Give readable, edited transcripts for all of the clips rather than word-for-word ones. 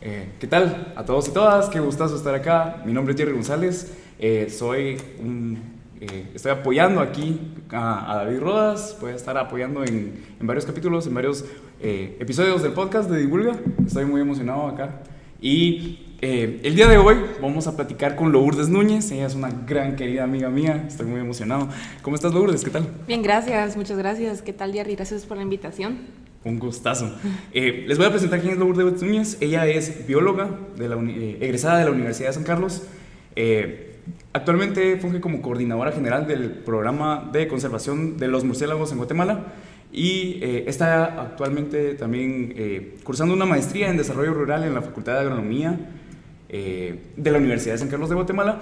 ¿Qué tal a todos y todas? Qué gustazo estar acá. Mi nombre es Jerry González. Estoy apoyando aquí a David Rodas. Voy a estar apoyando en varios capítulos, en varios episodios del podcast de Divulga. Estoy muy emocionado acá. Y el día de hoy vamos a platicar con Lourdes Núñez. Ella es una gran querida amiga mía. Estoy muy emocionado. ¿Cómo estás, Lourdes? ¿Qué tal? Bien, gracias. Muchas gracias. ¿Qué tal, Jerry? Gracias por la invitación. Un gustazo. Les voy a presentar quién es Lourdes Núñez. Ella es bióloga egresada de la Universidad de San Carlos. Actualmente funge como coordinadora general del programa de conservación de los murciélagos en Guatemala y está actualmente también cursando una maestría en desarrollo rural en la Facultad de Agronomía de la Universidad de San Carlos de Guatemala.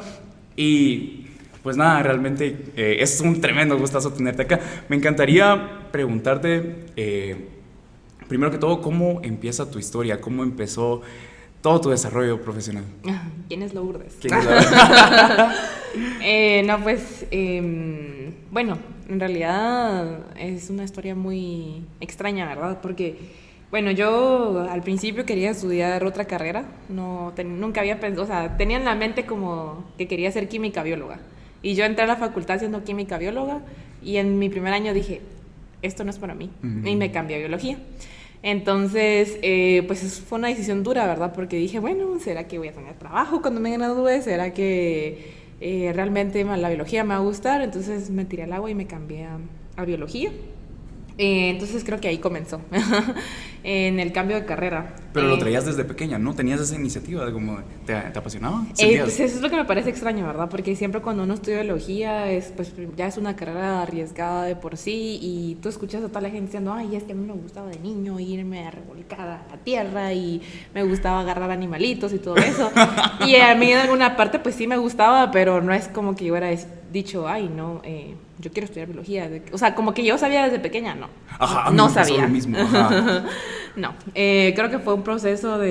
Y pues nada, realmente es un tremendo gustazo tenerte acá. Me encantaría preguntarte, primero que todo, ¿cómo empieza tu historia? ¿Cómo empezó todo tu desarrollo profesional? ¿Quién es Lourdes? ¿Quién es Lourdes? Bueno, en realidad es una historia muy extraña, ¿verdad? Porque, bueno, yo al principio quería estudiar otra carrera, nunca había pensado, o sea, tenía en la mente como que quería ser química bióloga. Y yo entré a la facultad siendo química bióloga y en mi primer año dije, esto no es para mí, y me cambié a biología. Entonces, pues fue una decisión dura, ¿verdad? Porque dije, bueno, ¿será que voy a tener trabajo cuando me gradúe? ¿Será que realmente la biología me va a gustar? Entonces me tiré al agua y me cambié a biología. Entonces creo que ahí comenzó, en el cambio de carrera. Pero lo traías desde pequeña, ¿no? ¿Tenías esa iniciativa de como te apasionaba? Pues eso es lo que me parece extraño, ¿verdad? Porque siempre cuando uno estudia biología, pues ya es una carrera arriesgada de por sí, y tú escuchas a toda la gente diciendo, ay, es que a mí me gustaba de niño irme a revolcar a la tierra y me gustaba agarrar animalitos y todo eso. Y a mí en alguna parte pues sí me gustaba, pero no es como que yo hubiera dicho, ay, no, yo quiero estudiar biología. O sea, como que yo sabía desde pequeña, no. Ajá, no sabía. Lo mismo. Ajá. No, creo que fue un proceso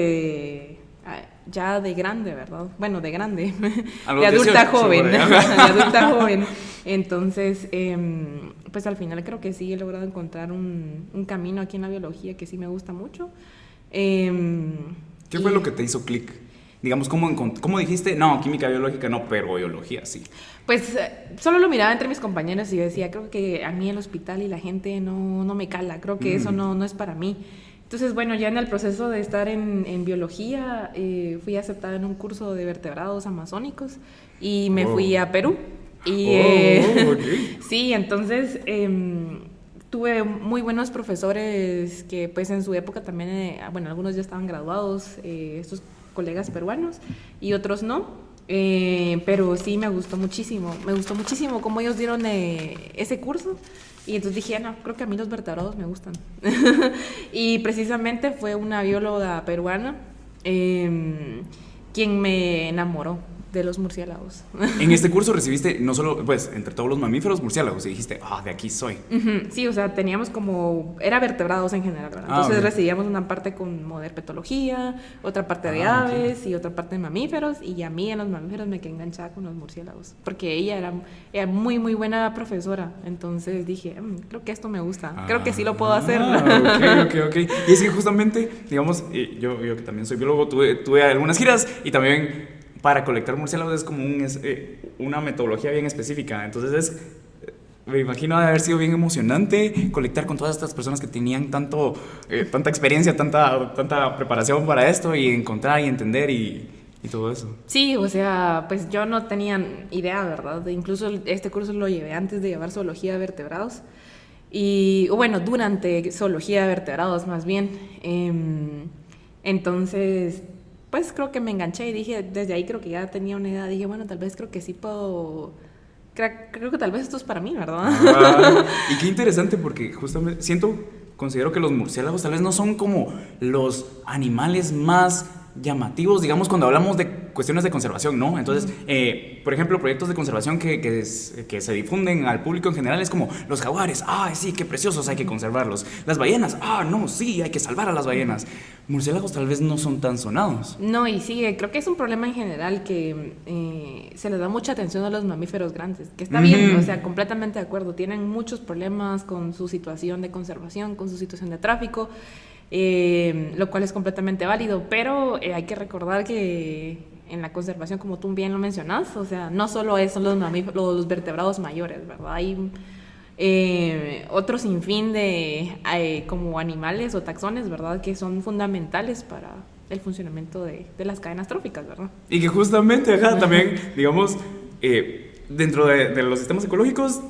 ya de grande, ¿verdad? Bueno, de grande, de adulta joven, de adulta joven. Entonces, pues al final creo que sí he logrado encontrar un camino aquí en la biología que sí me gusta mucho. ¿Qué fue lo que te hizo clic? Digamos, ¿cómo dijiste? No, química biológica no, pero biología sí. Pues solo lo miraba entre mis compañeros y yo decía, creo que a mí el hospital y la gente no me cala, creo que eso no es para mí. Entonces, bueno, ya en el proceso de estar en biología, fui aceptada en un curso de vertebrados amazónicos y me fui a Perú. Y okay. Sí, entonces tuve muy buenos profesores que pues en su época también, bueno, algunos ya estaban graduados, estos colegas peruanos y otros no. Pero sí me gustó muchísimo cómo ellos dieron ese curso. Y entonces dije, no, creo que a mí los vertebrados me gustan. Y precisamente fue una bióloga peruana quien me enamoró de los murciélagos. En este curso recibiste no solo, pues, entre todos los mamíferos, murciélagos, y dijiste, de aquí soy. Sí, o sea, teníamos era vertebrados en general, ¿verdad? Entonces recibíamos una parte como de herpetología, otra parte de aves y otra parte de mamíferos, y a mí en los mamíferos me quedé enganchada con los murciélagos, porque ella era muy, muy buena profesora. Entonces dije, creo que esto me gusta, creo que sí lo puedo hacer. Ok. Y es que justamente, digamos, yo que también soy biólogo, tuve algunas giras y también para colectar murciélagos es como una metodología bien específica. Entonces me imagino de haber sido bien emocionante colectar con todas estas personas que tenían tanta experiencia, tanta preparación para esto, y encontrar y entender y todo eso. Sí, o sea, pues yo no tenía idea, ¿verdad? Incluso este curso lo llevé antes de llevar zoología de vertebrados. Durante zoología de vertebrados más bien. Entonces, pues creo que me enganché y dije, desde ahí creo que ya tenía una idea. Dije, bueno, tal vez creo que sí puedo. Creo que tal vez esto es para mí, ¿verdad? Y qué interesante, porque justamente considero que los murciélagos tal vez no son como los animales más llamativos, digamos, cuando hablamos de cuestiones de conservación, ¿no? Entonces, por ejemplo, proyectos de conservación que se difunden al público en general es como los jaguares, sí, qué preciosos, hay que conservarlos. Las ballenas, no, sí, hay que salvar a las ballenas. Murciélagos tal vez no son tan sonados. No, y sí, creo que es un problema en general que se le da mucha atención a los mamíferos grandes, que está bien, o sea, completamente de acuerdo. Tienen muchos problemas con su situación de conservación, con su situación de tráfico. lo cual es completamente válido, pero hay que recordar que en la conservación, como tú bien lo mencionas, o sea, no solo son los vertebrados mayores, ¿verdad? Hay otro sinfín de como animales o taxones, ¿verdad? Que son fundamentales para el funcionamiento de las cadenas tróficas, ¿verdad? Y que justamente, ajá, también, digamos, dentro de los sistemas ecológicos,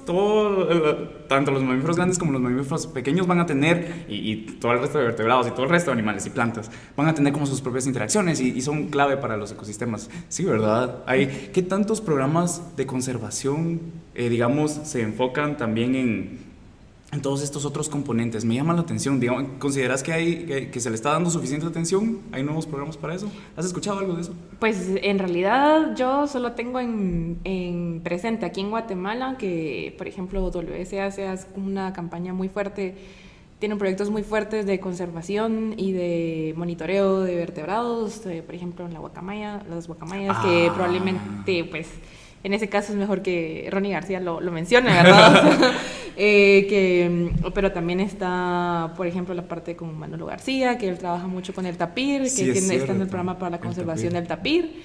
tanto los mamíferos grandes como los mamíferos pequeños van a tener, y todo el resto de vertebrados y todo el resto de animales y plantas, van a tener como sus propias interacciones y son clave para los ecosistemas. Sí, ¿verdad? ¿Qué tantos programas de conservación, digamos, se enfocan también en todos estos otros componentes? Me llama la atención, digamos, ¿consideras que se le está dando suficiente atención? ¿Hay nuevos programas para eso? ¿Has escuchado algo de eso? Pues en realidad yo solo tengo en presente aquí en Guatemala que, por ejemplo, WSA hace una campaña muy fuerte, tienen proyectos muy fuertes de conservación y de monitoreo de vertebrados, por ejemplo en las guacamayas, que probablemente, pues, en ese caso es mejor que Ronnie García lo mencione, ¿verdad? Pero también está, por ejemplo, la parte con Manolo García, que él trabaja mucho con el tapir, que sí, está en el programa para la conservación del tapir.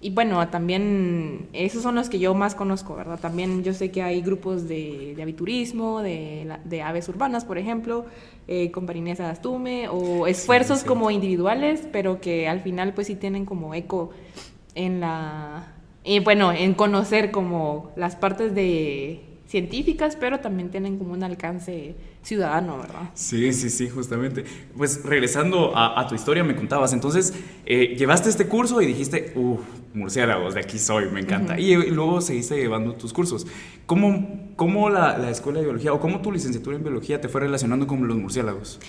Y bueno, también esos son los que yo más conozco, ¿verdad? También yo sé que hay grupos de aviturismo, de aves urbanas, por ejemplo, con Parinesa Dastume, o esfuerzos como individuales, pero que al final pues sí tienen como eco en conocer como las partes científicas, pero también tienen como un alcance ciudadano, ¿verdad? Sí, justamente. Pues regresando a tu historia, me contabas, entonces llevaste este curso y dijiste, murciélagos, de aquí soy, me encanta. Uh-huh. Y luego seguiste llevando tus cursos. ¿Cómo la escuela de biología o cómo tu licenciatura en biología te fue relacionando con los murciélagos?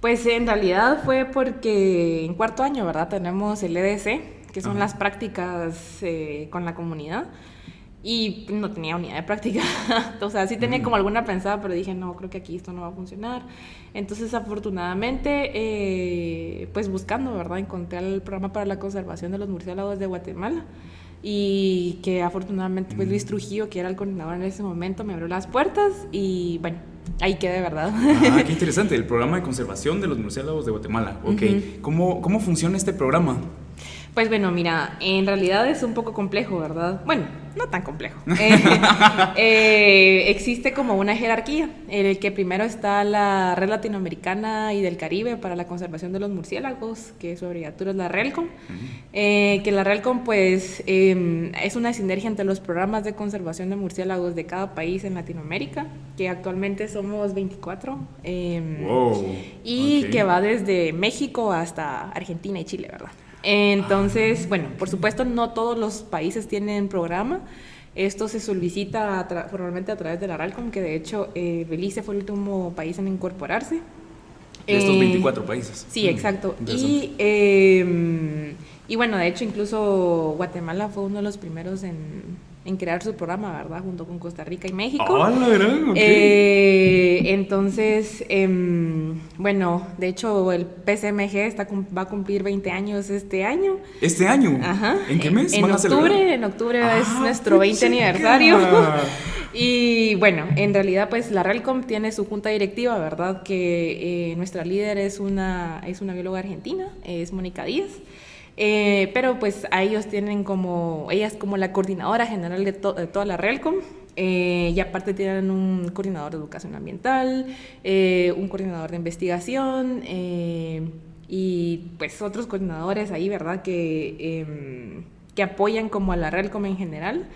Pues en realidad fue porque en cuarto año, ¿verdad? Tenemos el EDC, que son las prácticas con la comunidad, y no tenía unidad de práctica. O sea, sí tenía como alguna pensada, pero dije, no, creo que aquí esto no va a funcionar. Entonces, afortunadamente, pues buscando, ¿verdad? Encontré el programa para la conservación de los murciélagos de Guatemala, y que afortunadamente pues Luis Trujillo, que era el coordinador en ese momento, me abrió las puertas y bueno, ahí quedé, ¿verdad? Qué interesante, el programa de conservación de los murciélagos de Guatemala. Ok, ¿Cómo funciona este programa? Pues bueno, mira, en realidad es un poco complejo, ¿verdad? Bueno, no tan complejo. Existe como una jerarquía, en el que primero está la Red Latinoamericana y del Caribe para la conservación de los murciélagos, que su abreviatura es la RELCOM. Que la RELCOM pues es una sinergia entre los programas de conservación de murciélagos de cada país en Latinoamérica, que actualmente somos 24, y que va desde México hasta Argentina y Chile, ¿verdad? Entonces, bueno, por supuesto no todos los países tienen programa. Esto se solicita formalmente a través de la RALCOM, que de hecho Belice fue el último país en incorporarse. De estos 24 países. Sí, exacto. Y bueno, de hecho incluso Guatemala fue uno de los primeros en crear su programa, ¿verdad? Junto con Costa Rica y México. La verdad, okay. Entonces, bueno, de hecho el PCMG va a cumplir 20 años este año. ¿Este año? Ajá. ¿En qué mes? En octubre es nuestro 20 aniversario. Y bueno, en realidad pues la RELCOM tiene su junta directiva, ¿verdad? Que nuestra líder es una bióloga argentina, es Mónica Díaz. Pero pues a ellos tienen ella es como la coordinadora general de toda la RELCOM, y aparte tienen un coordinador de educación ambiental, un coordinador de investigación, y pues otros coordinadores ahí, ¿verdad? Que apoyan como a la RELCOM en general.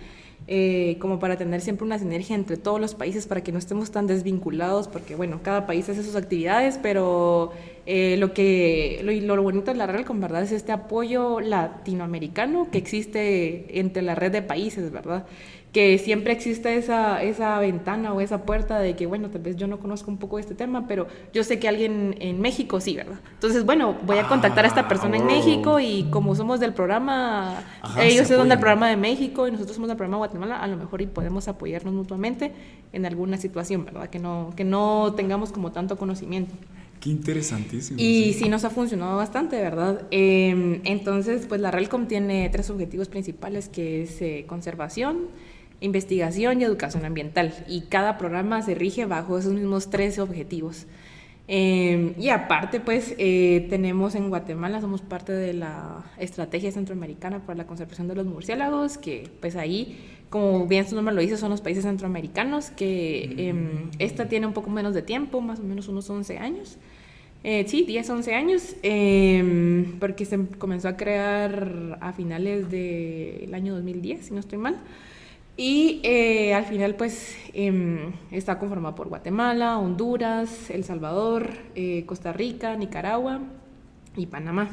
Como para tener siempre una sinergia entre todos los países para que no estemos tan desvinculados, porque bueno, cada país hace sus actividades, pero lo bonito de la RELCOM, ¿verdad? Es este apoyo latinoamericano que existe entre la red de países, ¿verdad? Que siempre existe esa ventana o esa puerta de que, bueno, tal vez yo no conozco un poco de este tema, pero yo sé que alguien en México sí, ¿verdad? Entonces, bueno, voy a contactar a esta persona en México, y como somos del programa, ellos son del programa de México y nosotros somos del programa de Guatemala, a lo mejor y podemos apoyarnos mutuamente en alguna situación, ¿verdad? Que no tengamos como tanto conocimiento. Qué interesantísimo. Y sí nos ha funcionado bastante, ¿verdad? Entonces, pues la RELCOM tiene 3 objetivos principales, que es conservación, investigación y educación ambiental. Y cada programa se rige bajo esos mismos 3 objetivos. Y aparte, pues, tenemos en Guatemala, somos parte de la Estrategia Centroamericana para la Conservación de los Murciélagos, que pues ahí, como bien su nombre lo dice, son los países centroamericanos, que esta tiene un poco menos de tiempo, más o menos unos 11 años. Sí, 10, 11 años, porque se comenzó a crear a finales del año 2010, si no estoy mal. Y al final, pues, está conformado por Guatemala, Honduras, El Salvador, Costa Rica, Nicaragua y Panamá.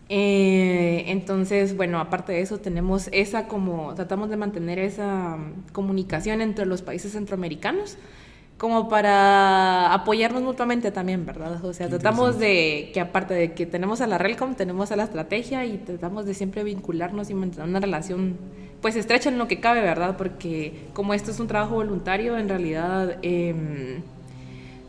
Entonces, bueno, aparte de eso, tenemos tratamos de mantener esa comunicación entre los países centroamericanos, como para apoyarnos mutuamente también, ¿verdad? O sea, tratamos de que aparte de que tenemos a la RELCOM, tenemos a la estrategia y tratamos de siempre vincularnos y mantener una relación pues estrecha en lo que cabe, ¿verdad? Porque como esto es un trabajo voluntario, en realidad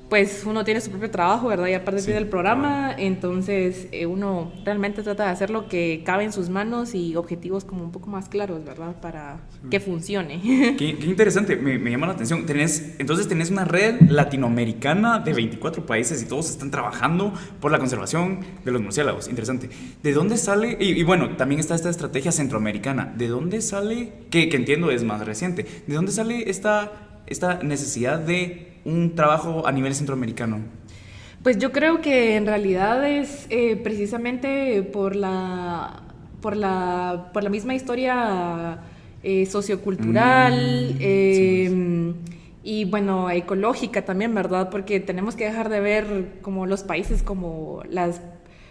pues uno tiene su propio trabajo, ¿verdad? Y aparte tiene el programa, entonces uno realmente trata de hacer lo que cabe en sus manos y objetivos como un poco más claros, ¿verdad? Para que funcione. Qué interesante, me llama la atención. Entonces tenés una red latinoamericana de 24 países y todos están trabajando por la conservación de los murciélagos. Interesante. ¿De dónde sale? Y bueno, también está esta estrategia centroamericana. ¿De dónde sale? Que entiendo es más reciente. ¿De dónde sale esta necesidad de un trabajo a nivel centroamericano? Pues yo creo que en realidad es precisamente por la misma historia sociocultural Sí. y bueno, ecológica también, ¿verdad? Porque tenemos que dejar de ver como los países como las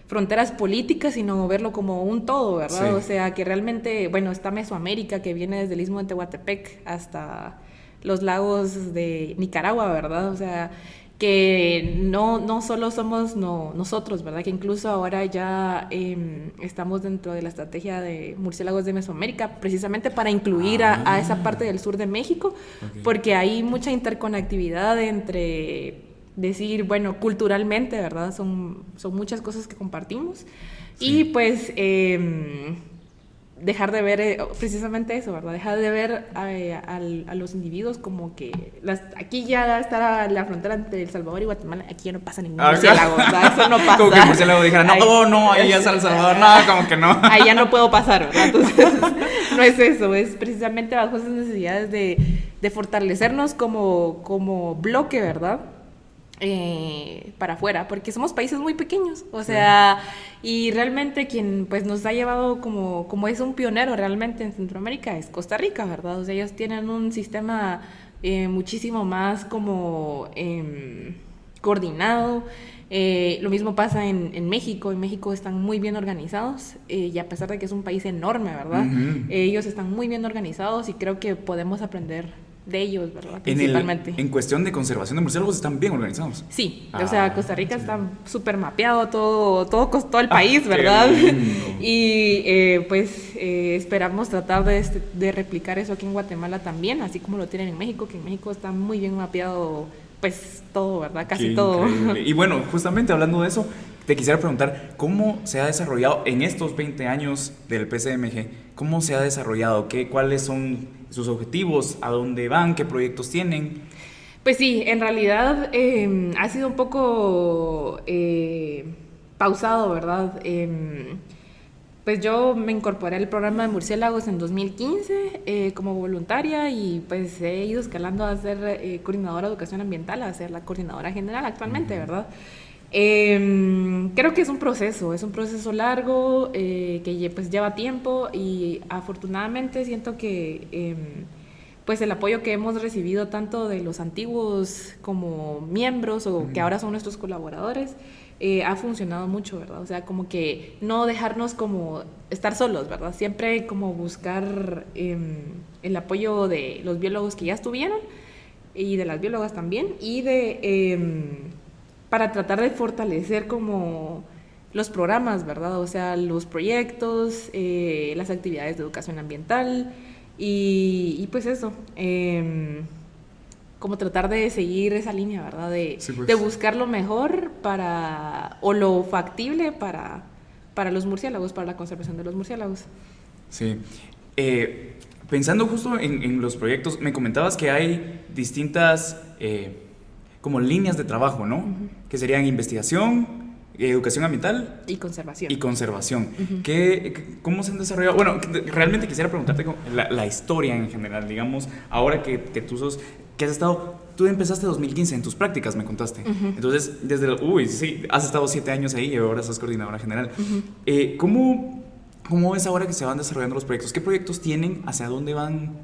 fronteras políticas, sino verlo como un todo, ¿verdad? Sí. O sea, que realmente, bueno, está Mesoamérica, que viene desde el Istmo de Tehuantepec hasta los lagos de Nicaragua, ¿verdad? O sea, que no solo somos nosotros, ¿verdad? Que incluso ahora ya estamos dentro de la estrategia de murciélagos de Mesoamérica, precisamente para incluir a esa parte del sur de México, porque hay mucha interconectividad entre decir, bueno, culturalmente, ¿verdad? Son muchas cosas que compartimos. Sí. Y pues dejar de ver precisamente eso, ¿verdad? Dejar de ver a los individuos como que aquí ya está la frontera entre El Salvador y Guatemala, aquí ya no pasa ningún murciélago, ¿verdad? Eso no pasa. Como que el murciélago dijera, no, ahí ya es El Salvador, no, como que no. Ahí ya no puedo pasar, ¿verdad? Entonces, no es eso, es precisamente bajo esas necesidades de fortalecernos como bloque, ¿verdad? Para afuera, porque somos países muy pequeños, o sea, y realmente quien pues nos ha llevado como es un pionero realmente en Centroamérica es Costa Rica, ¿verdad? O sea, ellos tienen un sistema muchísimo más como coordinado. Lo mismo pasa en México. En México están muy bien organizados y a pesar de que es un país enorme, ¿verdad? Ellos están muy bien organizados y creo que podemos aprender de ellos, ¿verdad? Principalmente. En cuestión de conservación de murciélagos están bien organizados. Sí, o sea, Costa Rica está súper mapeado todo el país, ¿verdad? Y pues esperamos tratar de replicar eso aquí en Guatemala también, así como lo tienen en México, que en México está muy bien mapeado, pues todo, ¿verdad? Casi todo. Y bueno, justamente hablando de eso, te quisiera preguntar, ¿cómo se ha desarrollado en estos 20 años del PCMG? ¿Cómo se ha desarrollado? ¿Cuáles son sus objetivos? ¿A dónde van? ¿Qué proyectos tienen? Pues sí, en realidad ha sido un poco pausado, ¿verdad? Pues yo me incorporé al programa de murciélagos en 2015 como voluntaria y pues he ido escalando a ser coordinadora de educación ambiental, a ser la coordinadora general actualmente, ¿verdad? Creo que es un proceso largo que pues lleva tiempo y afortunadamente siento que pues el apoyo que hemos recibido tanto de los antiguos como miembros o que ahora son nuestros colaboradores ha funcionado mucho, ¿verdad? O sea, como que no dejarnos como estar solos, ¿verdad? Siempre como buscar el apoyo de los biólogos que ya estuvieron y de las biólogas también y para tratar de fortalecer como los programas, ¿verdad? O sea, los proyectos, las actividades de educación ambiental y pues eso, como tratar de seguir esa línea, ¿verdad? De buscar lo mejor o lo factible para los murciélagos, para la conservación de los murciélagos. Sí. Pensando justo en los proyectos, me comentabas que hay distintas como líneas de trabajo, ¿no? Que serían investigación, educación ambiental y conservación. ¿Cómo se han desarrollado? Bueno, realmente quisiera preguntarte la historia en general, digamos, ahora que tú empezaste en 2015 en tus prácticas, me contaste. Entonces, has estado 7 años ahí y ahora sos coordinadora general. ¿Cómo ves ahora que se van desarrollando los proyectos? ¿Qué proyectos tienen? ¿Hacia dónde van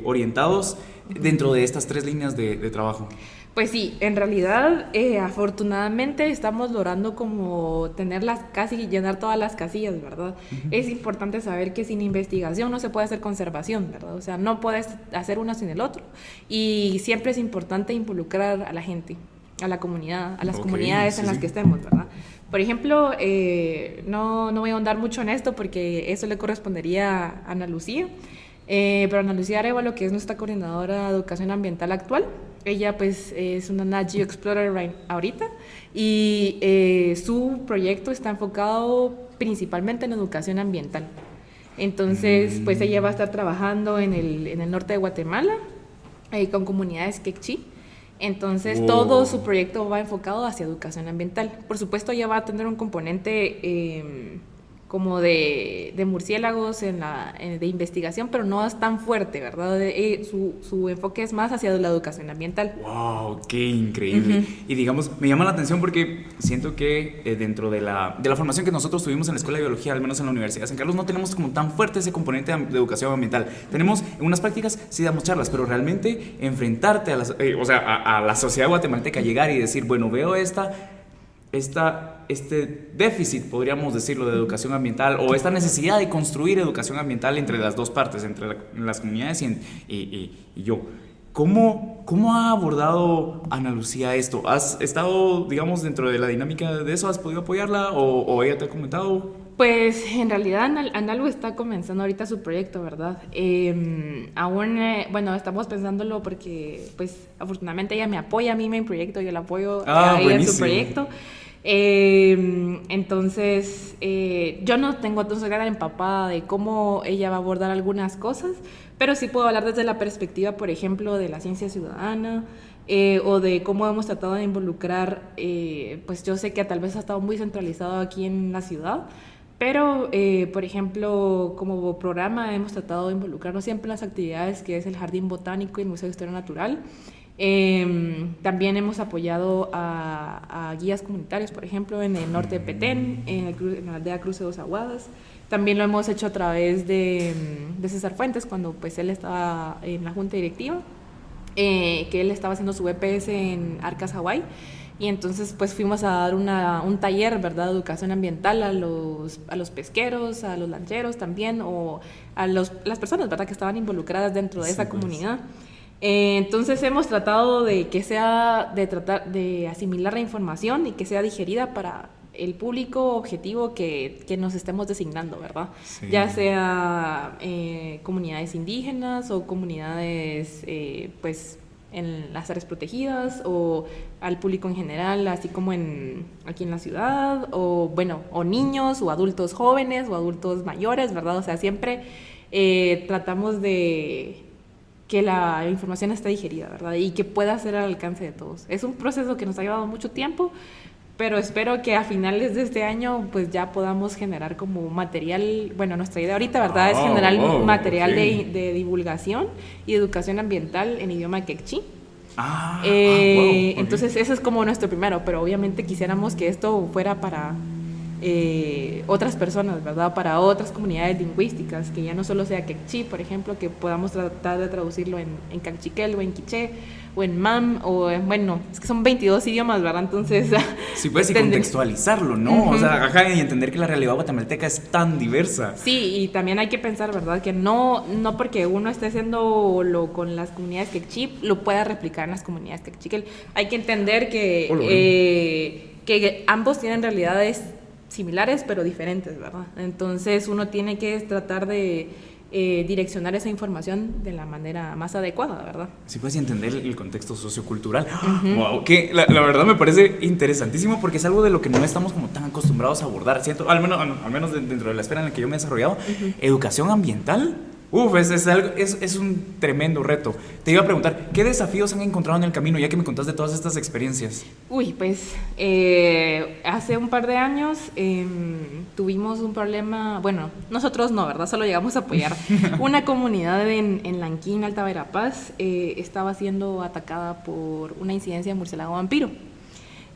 orientados dentro de estas 3 líneas de trabajo? Pues sí, en realidad, afortunadamente estamos logrando como llenar todas las casillas, ¿verdad? Es importante saber que sin investigación no se puede hacer conservación, ¿verdad? O sea, no puedes hacer uno sin el otro. Y siempre es importante involucrar a la gente, a la comunidad, a las comunidades en las que estemos, ¿verdad? Por ejemplo, no voy a ahondar mucho en esto porque eso le correspondería a Ana Lucía, pero Ana Lucía Arevalo, que es nuestra coordinadora de educación ambiental actual, ella pues es una Nat Geo Explorer ahorita y su proyecto está enfocado principalmente en educación ambiental. Entonces, pues ella va a estar trabajando en el norte de Guatemala con comunidades quechí. Entonces, todo su proyecto va enfocado hacia educación ambiental. Por supuesto, ella va a tener un componente como de murciélagos de investigación, pero no es tan fuerte, ¿verdad? Su enfoque es más hacia la educación ambiental. ¡Wow! ¡Qué increíble! Y digamos, me llama la atención porque siento que dentro de la formación que nosotros tuvimos en la Escuela de Biología, al menos en la Universidad de San Carlos, no tenemos como tan fuerte ese componente de educación ambiental. Tenemos en unas prácticas, sí damos charlas, pero realmente enfrentarte a la sociedad guatemalteca, llegar y decir, bueno, veo este déficit, podríamos decirlo, de educación ambiental, o esta necesidad de construir educación ambiental entre las dos partes, entre las comunidades y yo. ¿Cómo ha abordado Ana Lucía esto? ¿Has estado, digamos, dentro de la dinámica de eso? ¿Has podido apoyarla o ella te ha comentado? Pues en realidad Analu está comenzando ahorita su proyecto, ¿verdad? Bueno, estamos pensándolo porque, pues, afortunadamente ella me apoya a mí en mi proyecto, yo la apoyo a ella en su proyecto. Entonces, yo no tengo tan gran empapada de cómo ella va a abordar algunas cosas, pero sí puedo hablar desde la perspectiva, por ejemplo, de la ciencia ciudadana, o de cómo hemos tratado de involucrar, pues yo sé que tal vez ha estado muy centralizado aquí en la ciudad, pero, por ejemplo, como programa hemos tratado de involucrarnos siempre en las actividades que es el Jardín Botánico y el Museo de Historia Natural. También hemos apoyado a guías comunitarios, por ejemplo, en el norte de Petén, en la aldea Cruce dos Aguadas. También lo hemos hecho a través de César Fuentes, cuando pues él estaba en la junta directiva, que él estaba haciendo su BPS en Arcas, Hawái. Y entonces pues fuimos a dar un taller, ¿verdad?, de educación ambiental a los pesqueros, a los lancheros también, o a las personas, ¿verdad?, que estaban involucradas dentro de esa comunidad. Entonces hemos tratado de tratar de asimilar la información y que sea digerida para el público objetivo que nos estemos designando, ¿verdad? Sí. Ya sea comunidades indígenas o comunidades pues en las áreas protegidas, o al público en general, así como aquí en la ciudad, o bueno, o niños o adultos jóvenes o adultos mayores, ¿verdad? O sea, siempre tratamos de que la información esté digerida, ¿verdad? Y que pueda ser al alcance de todos. Es un proceso que nos ha llevado mucho tiempo, pero espero que a finales de este año pues ya podamos generar como material, bueno, nuestra idea ahorita, ¿verdad?, es generar material de divulgación y educación ambiental en idioma quechí. Entonces ese es como nuestro primero, pero obviamente quisiéramos que esto fuera para otras personas, ¿verdad?, para otras comunidades lingüísticas, que ya no solo sea quechí, por ejemplo, que podamos tratar de traducirlo en cachiquel o en quiché o en mam, o bueno, es que son 22 idiomas, ¿verdad? Entonces sí, puedes contextualizarlo, ¿no? O sea, y entender que la realidad guatemalteca es tan diversa. Sí, y también hay que pensar, ¿verdad?, que no porque uno esté haciéndolo con las comunidades quechí, lo pueda replicar en las comunidades quechiquel. Hay que entender que ambos tienen realidades similares pero diferentes, ¿verdad? Entonces uno tiene que tratar de direccionar esa información de la manera más adecuada, ¿verdad? Sí, puedes entender el contexto sociocultural. Wow, que la verdad me parece interesantísimo, porque es algo de lo que no estamos como tan acostumbrados a abordar. Siento, al menos dentro de la esfera en la que yo me he desarrollado, educación ambiental. Uf, es un tremendo reto. Te iba a preguntar, ¿qué desafíos han encontrado en el camino, ya que me contás de todas estas experiencias? Uy, pues hace un par de años tuvimos un problema, bueno, nosotros no, ¿verdad? Solo llegamos a apoyar. Una comunidad en Lanquín, Alta Verapaz, estaba siendo atacada por una incidencia de murciélago vampiro.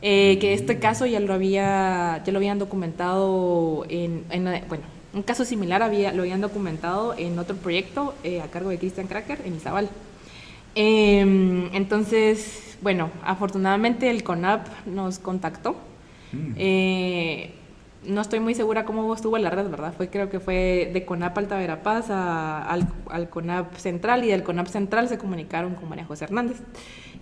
Que este caso ya lo habían documentado bueno, un caso similar lo habían documentado en otro proyecto a cargo de Christian Cracker en Izabal. Entonces, bueno, afortunadamente el CONAP nos contactó. No estoy muy segura cómo estuvo la red, ¿verdad? Creo que fue de CONAP Alta Verapaz al CONAP Central, y del CONAP Central se comunicaron con María José Hernández,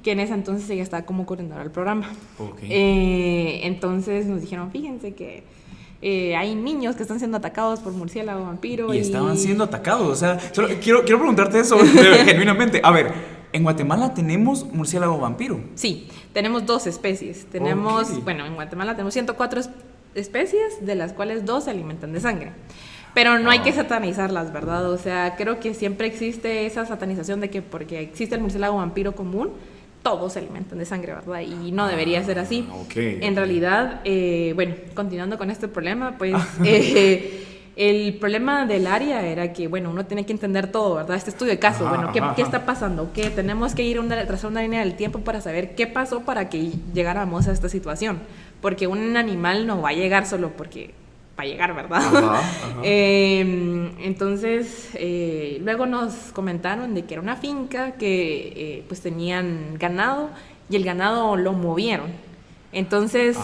que en ese entonces ella estaba como coordinadora del programa. Okay. Entonces nos dijeron, fíjense que hay niños que están siendo atacados por murciélago vampiro. Y estaban siendo atacados, o sea, solo quiero preguntarte eso genuinamente. A ver, ¿en Guatemala tenemos murciélago vampiro? Sí, tenemos 2 especies. Tenemos, bueno, en Guatemala tenemos 104 especies, de las cuales 2 se alimentan de sangre. Pero no hay que satanizarlas, ¿verdad? O sea, creo que siempre existe esa satanización de que porque existe el murciélago vampiro común, todos se alimentan de sangre, ¿verdad? Y no debería ser así. Okay. En realidad, bueno, continuando con este problema, pues el problema del área era que, bueno, uno tiene que entender todo, ¿verdad? Este estudio de caso, bueno, ¿qué está pasando? ¿Qué? Tenemos que ir trazar una línea del tiempo para saber qué pasó para que llegáramos a esta situación. Porque un animal no va a llegar solo porque va a llegar, ¿verdad? Entonces, luego nos comentaron de que era una finca que pues tenían ganado y el ganado lo movieron. Entonces,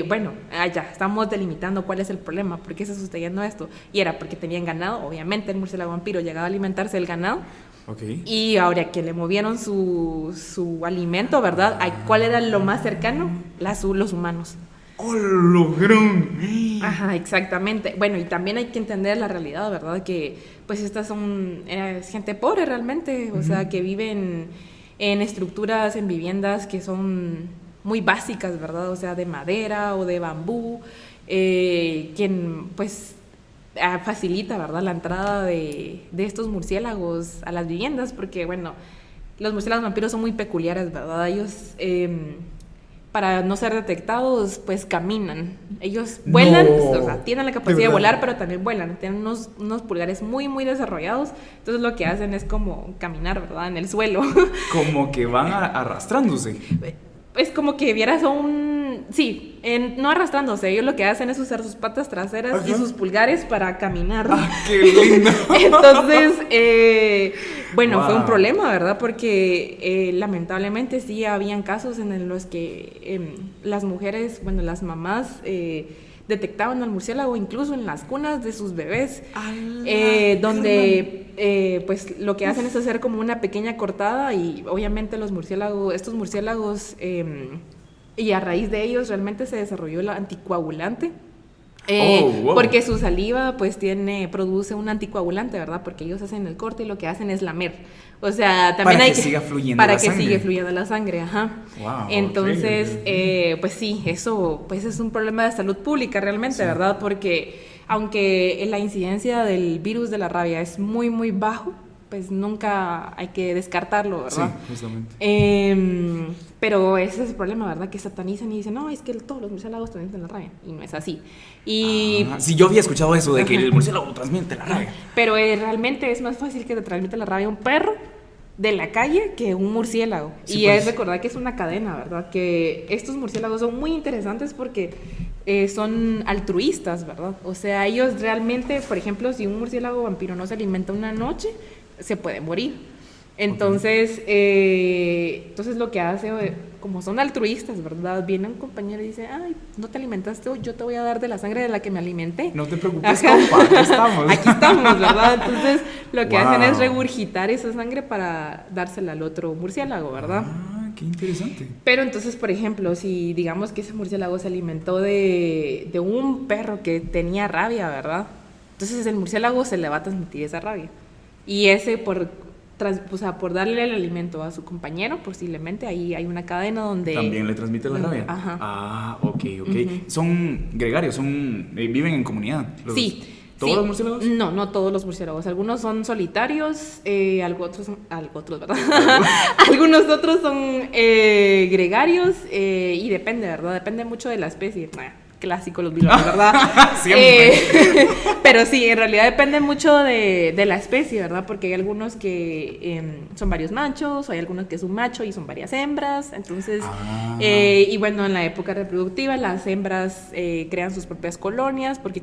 bueno, ya estamos delimitando cuál es el problema, por qué está sucediendo esto. Y era porque tenían ganado, obviamente el murciélago vampiro llegaba a alimentarse del ganado. Okay. Y ahora que le movieron su alimento, ¿verdad? ¿Cuál era lo más cercano? Los humanos. ¡Oh, logrón! Ajá, exactamente. Bueno, y también hay que entender la realidad, ¿verdad? Que pues estas es gente pobre realmente, o sea, que viven en estructuras, en viviendas que son muy básicas, ¿verdad? O sea, de madera o de bambú, quien pues facilita, ¿verdad?, la entrada de estos murciélagos a las viviendas, porque, bueno, los murciélagos vampiros son muy peculiares, ¿verdad? Ellos, para no ser detectados, pues caminan. Ellos vuelan, o sea, tienen la capacidad de volar, pero también vuelan. Tienen unos pulgares muy, muy desarrollados. Entonces lo que hacen es como caminar, ¿verdad?, en el suelo. Como que van arrastrándose. Es como que vieras sí, no arrastrándose. Ellos lo que hacen es usar sus patas traseras y sus pulgares para caminar. ¡Ah, qué lindo! Entonces, bueno, fue un problema, ¿verdad? Porque lamentablemente sí habían casos en los que las mujeres, bueno, las mamás detectaban al murciélago incluso en las cunas de sus bebés, donde pues lo que hacen es hacer como una pequeña cortada, y obviamente estos murciélagos, y a raíz de ellos realmente se desarrolló el anticoagulante. Wow. Porque su saliva pues produce un anticoagulante, ¿verdad? Porque ellos hacen el corte y lo que hacen es lamer. O sea, también para que siga fluyendo la sangre. Siga fluyendo la sangre, ajá. Wow, entonces, pues sí, eso pues es un problema de salud pública realmente, ¿verdad? Porque aunque la incidencia del virus de la rabia es muy, muy bajo, pues nunca hay que descartarlo, ¿verdad? Sí, justamente. Pero ese es el problema, ¿verdad? Que satanizan y dicen, no, es que todos los murciélagos transmiten la rabia. Y no es así. Sí, yo había escuchado eso de que el murciélago transmite la rabia. Pero realmente es más fácil que te transmita la rabia un perro de la calle que un murciélago. Sí, y pues, es recordar que es una cadena, ¿verdad? Que estos murciélagos son muy interesantes porque son altruistas, ¿verdad? O sea, ellos realmente, por ejemplo, si un murciélago vampiro no se alimenta una noche, se puede morir. Entonces, entonces lo que hace, como son altruistas, ¿verdad? Viene un compañero y dice, ay, no te alimentaste hoy, yo te voy a dar de la sangre de la que me alimenté. No te preocupes, compa, aquí estamos. Aquí estamos, ¿verdad? Entonces, lo que hacen es regurgitar esa sangre para dársela al otro murciélago, ¿verdad? Qué interesante. Pero entonces, por ejemplo, si digamos que ese murciélago se alimentó de un perro que tenía rabia, ¿verdad? Entonces el murciélago se le va a transmitir esa rabia. Y ese por darle el alimento a su compañero, posiblemente ahí hay una cadena donde... También le transmite la rabia. Ajá. Ok. Uh-huh. Son gregarios, viven en comunidad. Sí, ¿Todos los murciélagos? No, no todos los murciélagos. Algunos son solitarios, ¿verdad? Algunos otros son gregarios y depende, ¿verdad? Depende mucho de la especie. Clásico los bilones, ¿verdad? Siempre. Pero sí, en realidad depende mucho de la especie, ¿verdad? Porque hay algunos que son varios machos, o hay algunos que es un macho y son varias hembras. Entonces, y bueno, en la época reproductiva las hembras crean sus propias colonias porque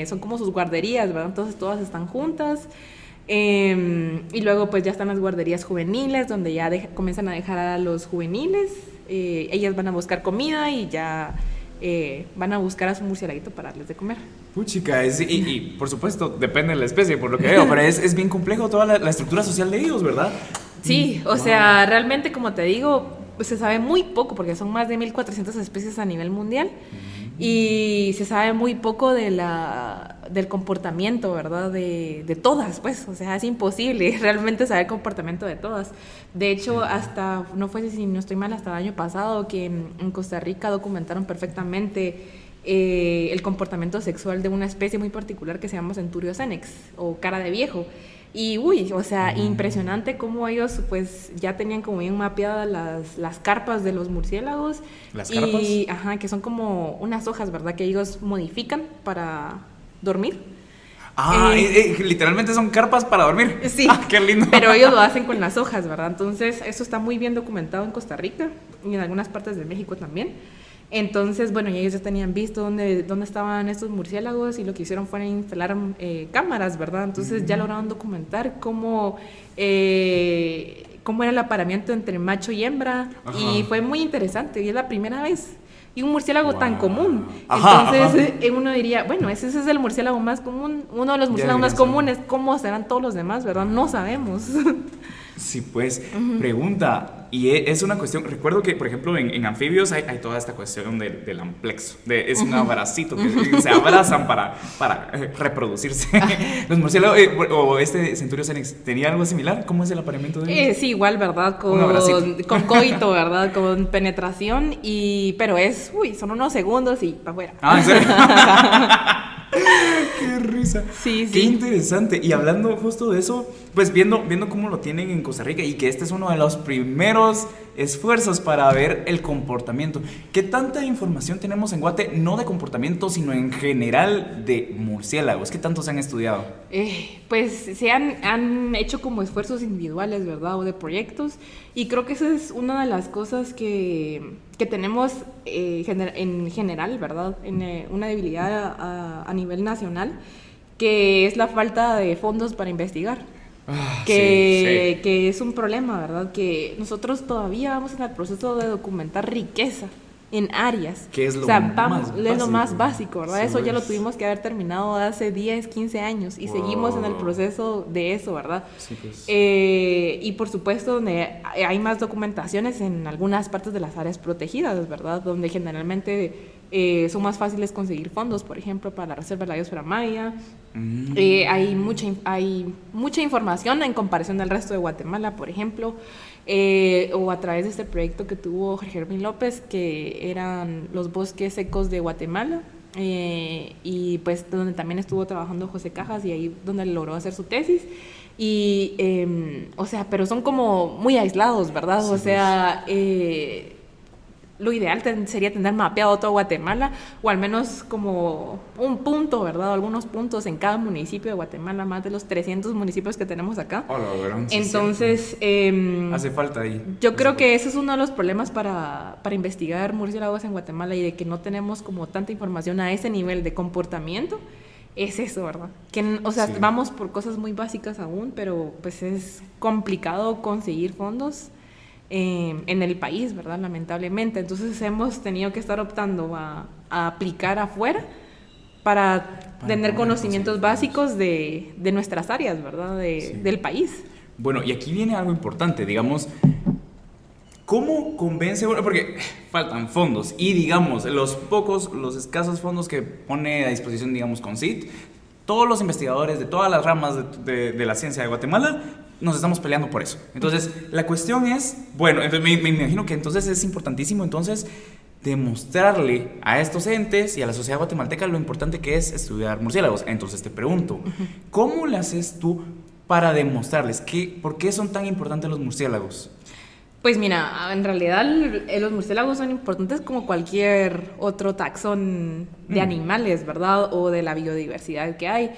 son como sus guarderías, ¿verdad? Entonces todas están juntas. Y luego pues ya están las guarderías juveniles donde ya comienzan a dejar a los juveniles. Ellas van a buscar comida y ya... van a buscar a su murciélaguito para darles de comer. Puchica, y por supuesto depende de la especie, por lo que veo, pero es bien complejo toda la estructura social de ellos, ¿verdad? Sí, o sea, realmente como te digo, se sabe muy poco porque son más de 1400 especies a nivel mundial y se sabe muy poco del comportamiento, ¿verdad? De todas, pues, o sea, es imposible realmente saber el comportamiento de todas. De hecho, hasta, si no estoy mal, hasta el año pasado que en Costa Rica documentaron perfectamente el comportamiento sexual de una especie muy particular que se llama Centurio senex o cara de viejo. Y o sea, impresionante cómo ellos pues ya tenían como bien mapeadas las carpas de los murciélagos. ¿Las carpas? Ajá, que son como unas hojas, ¿verdad? Que ellos modifican para dormir. Literalmente son carpas para dormir. Sí, qué lindo. Pero ellos lo hacen con las hojas, ¿verdad? Entonces, eso está muy bien documentado en Costa Rica y en algunas partes de México también. Entonces, bueno, ellos ya tenían visto dónde estaban estos murciélagos y lo que hicieron fue instalar cámaras, ¿verdad? Entonces ya lograron documentar cómo era el apareamiento entre macho y hembra. Ajá. Y fue muy interesante y es la primera vez. Y un murciélago tan común. Entonces uno diría, bueno, ese es el murciélago más común, uno de los murciélagos más comunes. ¿Cómo serán todos los demás, verdad? No sabemos. Sí, pues, pregunta, y es una cuestión, recuerdo que, por ejemplo, en anfibios hay toda esta cuestión del amplexo, es un abracito que se abrazan para reproducirse. Los murciélagos, o este Centurio senex, ¿tenía algo similar? ¿Cómo es el apareamiento de ellos? Sí, igual, ¿verdad? Con coito, ¿verdad? Con penetración, pero son unos segundos y para afuera. ¿En serio? ¡Qué risa! Sí. Qué interesante. Y hablando justo de eso, pues viendo cómo lo tienen en Costa Rica y que este es uno de los primeros esfuerzos para ver el comportamiento. ¿Qué tanta información tenemos en Guate, no de comportamiento, sino en general de murciélagos? ¿Qué tanto se han estudiado? Pues se han hecho como esfuerzos individuales, ¿verdad? O de proyectos. Y creo que esa es una de las cosas que tenemos en general, ¿verdad? Una debilidad a nivel nacional, que es la falta de fondos para investigar. Que es un problema, ¿verdad? Que nosotros todavía vamos en el proceso de documentar riqueza en áreas. Que es lo más básico, ¿verdad? Sí, eso ya lo tuvimos que haber terminado hace 10, 15 años y seguimos en el proceso de eso, ¿verdad? Sí, pues. Y por supuesto donde hay más documentaciones en algunas partes de las áreas protegidas, ¿verdad? Donde generalmente son más fáciles conseguir fondos, por ejemplo, para la Reserva de la Biosfera Maya. Hay mucha información en comparación del resto de Guatemala, por ejemplo, o a través de este proyecto que tuvo Jorge Hermín López, que eran los bosques secos de Guatemala, y pues donde también estuvo trabajando José Cajas y ahí donde logró hacer su tesis. Y, o sea, pero son como muy aislados, ¿verdad? Sí, o sea, lo ideal sería tener mapeado todo Guatemala, o al menos como un punto, ¿verdad? Algunos puntos en cada municipio de Guatemala, más de los 300 municipios que tenemos acá. Entonces, hace falta ahí. Yo creo que ese es uno de los problemas para investigar murciélagos en Guatemala, y de que no tenemos como tanta información a ese nivel de comportamiento. Es eso, ¿verdad? Que, o sea, vamos por cosas muy básicas aún, pero pues es complicado conseguir fondos en el país, ¿verdad? Lamentablemente. Entonces hemos tenido que estar optando a aplicar afuera para tener conocimientos básicos de nuestras áreas, ¿verdad? Del país. Bueno, y aquí viene algo importante, digamos, ¿cómo convence? Bueno, porque faltan fondos y, digamos, los escasos fondos que pone a disposición, digamos, CONCYT, todos los investigadores de todas las ramas de la ciencia de Guatemala nos estamos peleando por eso. Entonces, la cuestión es, bueno, me imagino que entonces es importantísimo, entonces, demostrarle a estos entes y a la sociedad guatemalteca lo importante que es estudiar murciélagos. Entonces te pregunto, ¿cómo le haces tú para demostrarles por qué son tan importantes los murciélagos? Pues mira, en realidad los murciélagos son importantes como cualquier otro taxón de animales, ¿verdad? O de la biodiversidad que hay.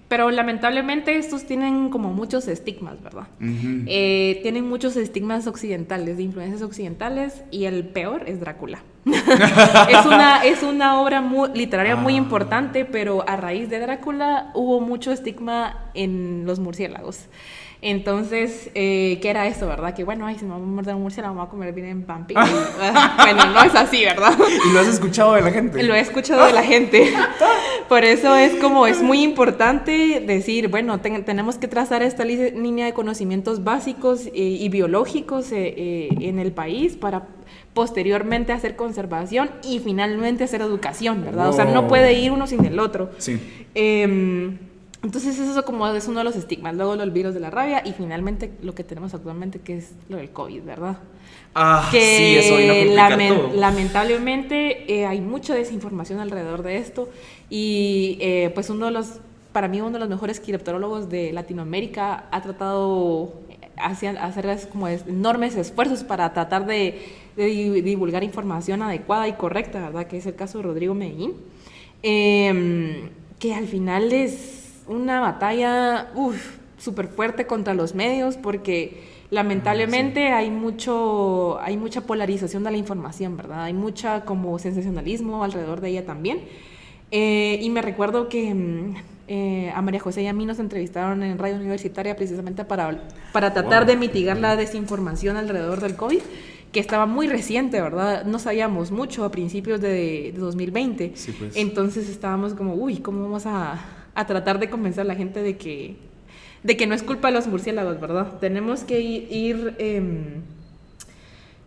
Pero lamentablemente estos tienen como muchos estigmas, ¿verdad? Tienen muchos estigmas occidentales, de influencias occidentales, y el peor es Drácula. Es una obra literaria muy importante, pero a raíz de Drácula hubo mucho estigma en los murciélagos. Entonces, ¿qué era eso, verdad? Que bueno, si me voy a morder un murciélago, me voy a comer bien en vampiro. Bueno, no es así, ¿verdad? ¿Y lo has escuchado de la gente? Lo he escuchado de la gente. Por eso es muy importante decir, bueno, tenemos que trazar esta línea de conocimientos básicos y biológicos en el país para posteriormente hacer conservación y finalmente hacer educación, ¿verdad? Wow. O sea, no puede ir uno sin el otro. Sí. Entonces eso como es uno de los estigmas, luego el virus de la rabia y finalmente lo que tenemos actualmente que es lo del COVID, ¿verdad? Que sí, eso vino a complicar todo. Lamentablemente hay mucha desinformación alrededor de esto y pues para mí uno de los mejores quiropterólogos de Latinoamérica ha tratado hacer como enormes esfuerzos para tratar de divulgar información adecuada y correcta, ¿verdad? Que es el caso de Rodrigo Medellín, que al final es una batalla súper fuerte contra los medios porque lamentablemente hay mucha polarización de la información, ¿verdad? Hay mucha como sensacionalismo alrededor de ella también. Y me recuerdo que a María José y a mí nos entrevistaron en Radio Universitaria precisamente para tratar de mitigar la desinformación alrededor del COVID, que estaba muy reciente, ¿verdad? No sabíamos mucho a principios de 2020. Sí, pues. Entonces estábamos como, ¿cómo vamos a tratar de convencer a la gente de que no es culpa de los murciélagos, ¿verdad? Tenemos que ir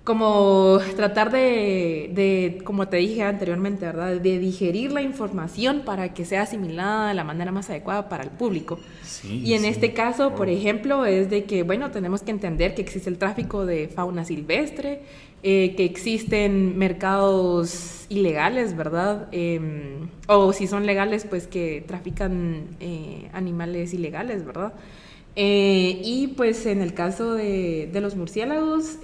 como tratar de, como te dije anteriormente, ¿verdad? De digerir la información para que sea asimilada de la manera más adecuada para el público. Sí, y en este caso, por ejemplo, es de que, bueno, tenemos que entender que existe el tráfico de fauna silvestre, que existen mercados ilegales, ¿verdad? O si son legales, pues que trafican animales ilegales, ¿verdad? Y pues en el caso de los murciélagos,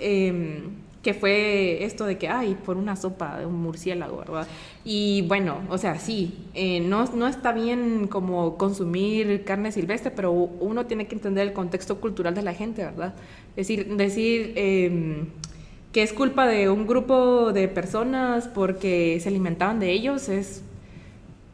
que fue esto de que, por una sopa de un murciélago, ¿verdad? Y bueno, o sea, sí, no está bien como consumir carne silvestre, pero uno tiene que entender el contexto cultural de la gente, ¿verdad? Decir que es culpa de un grupo de personas porque se alimentaban de ellos es,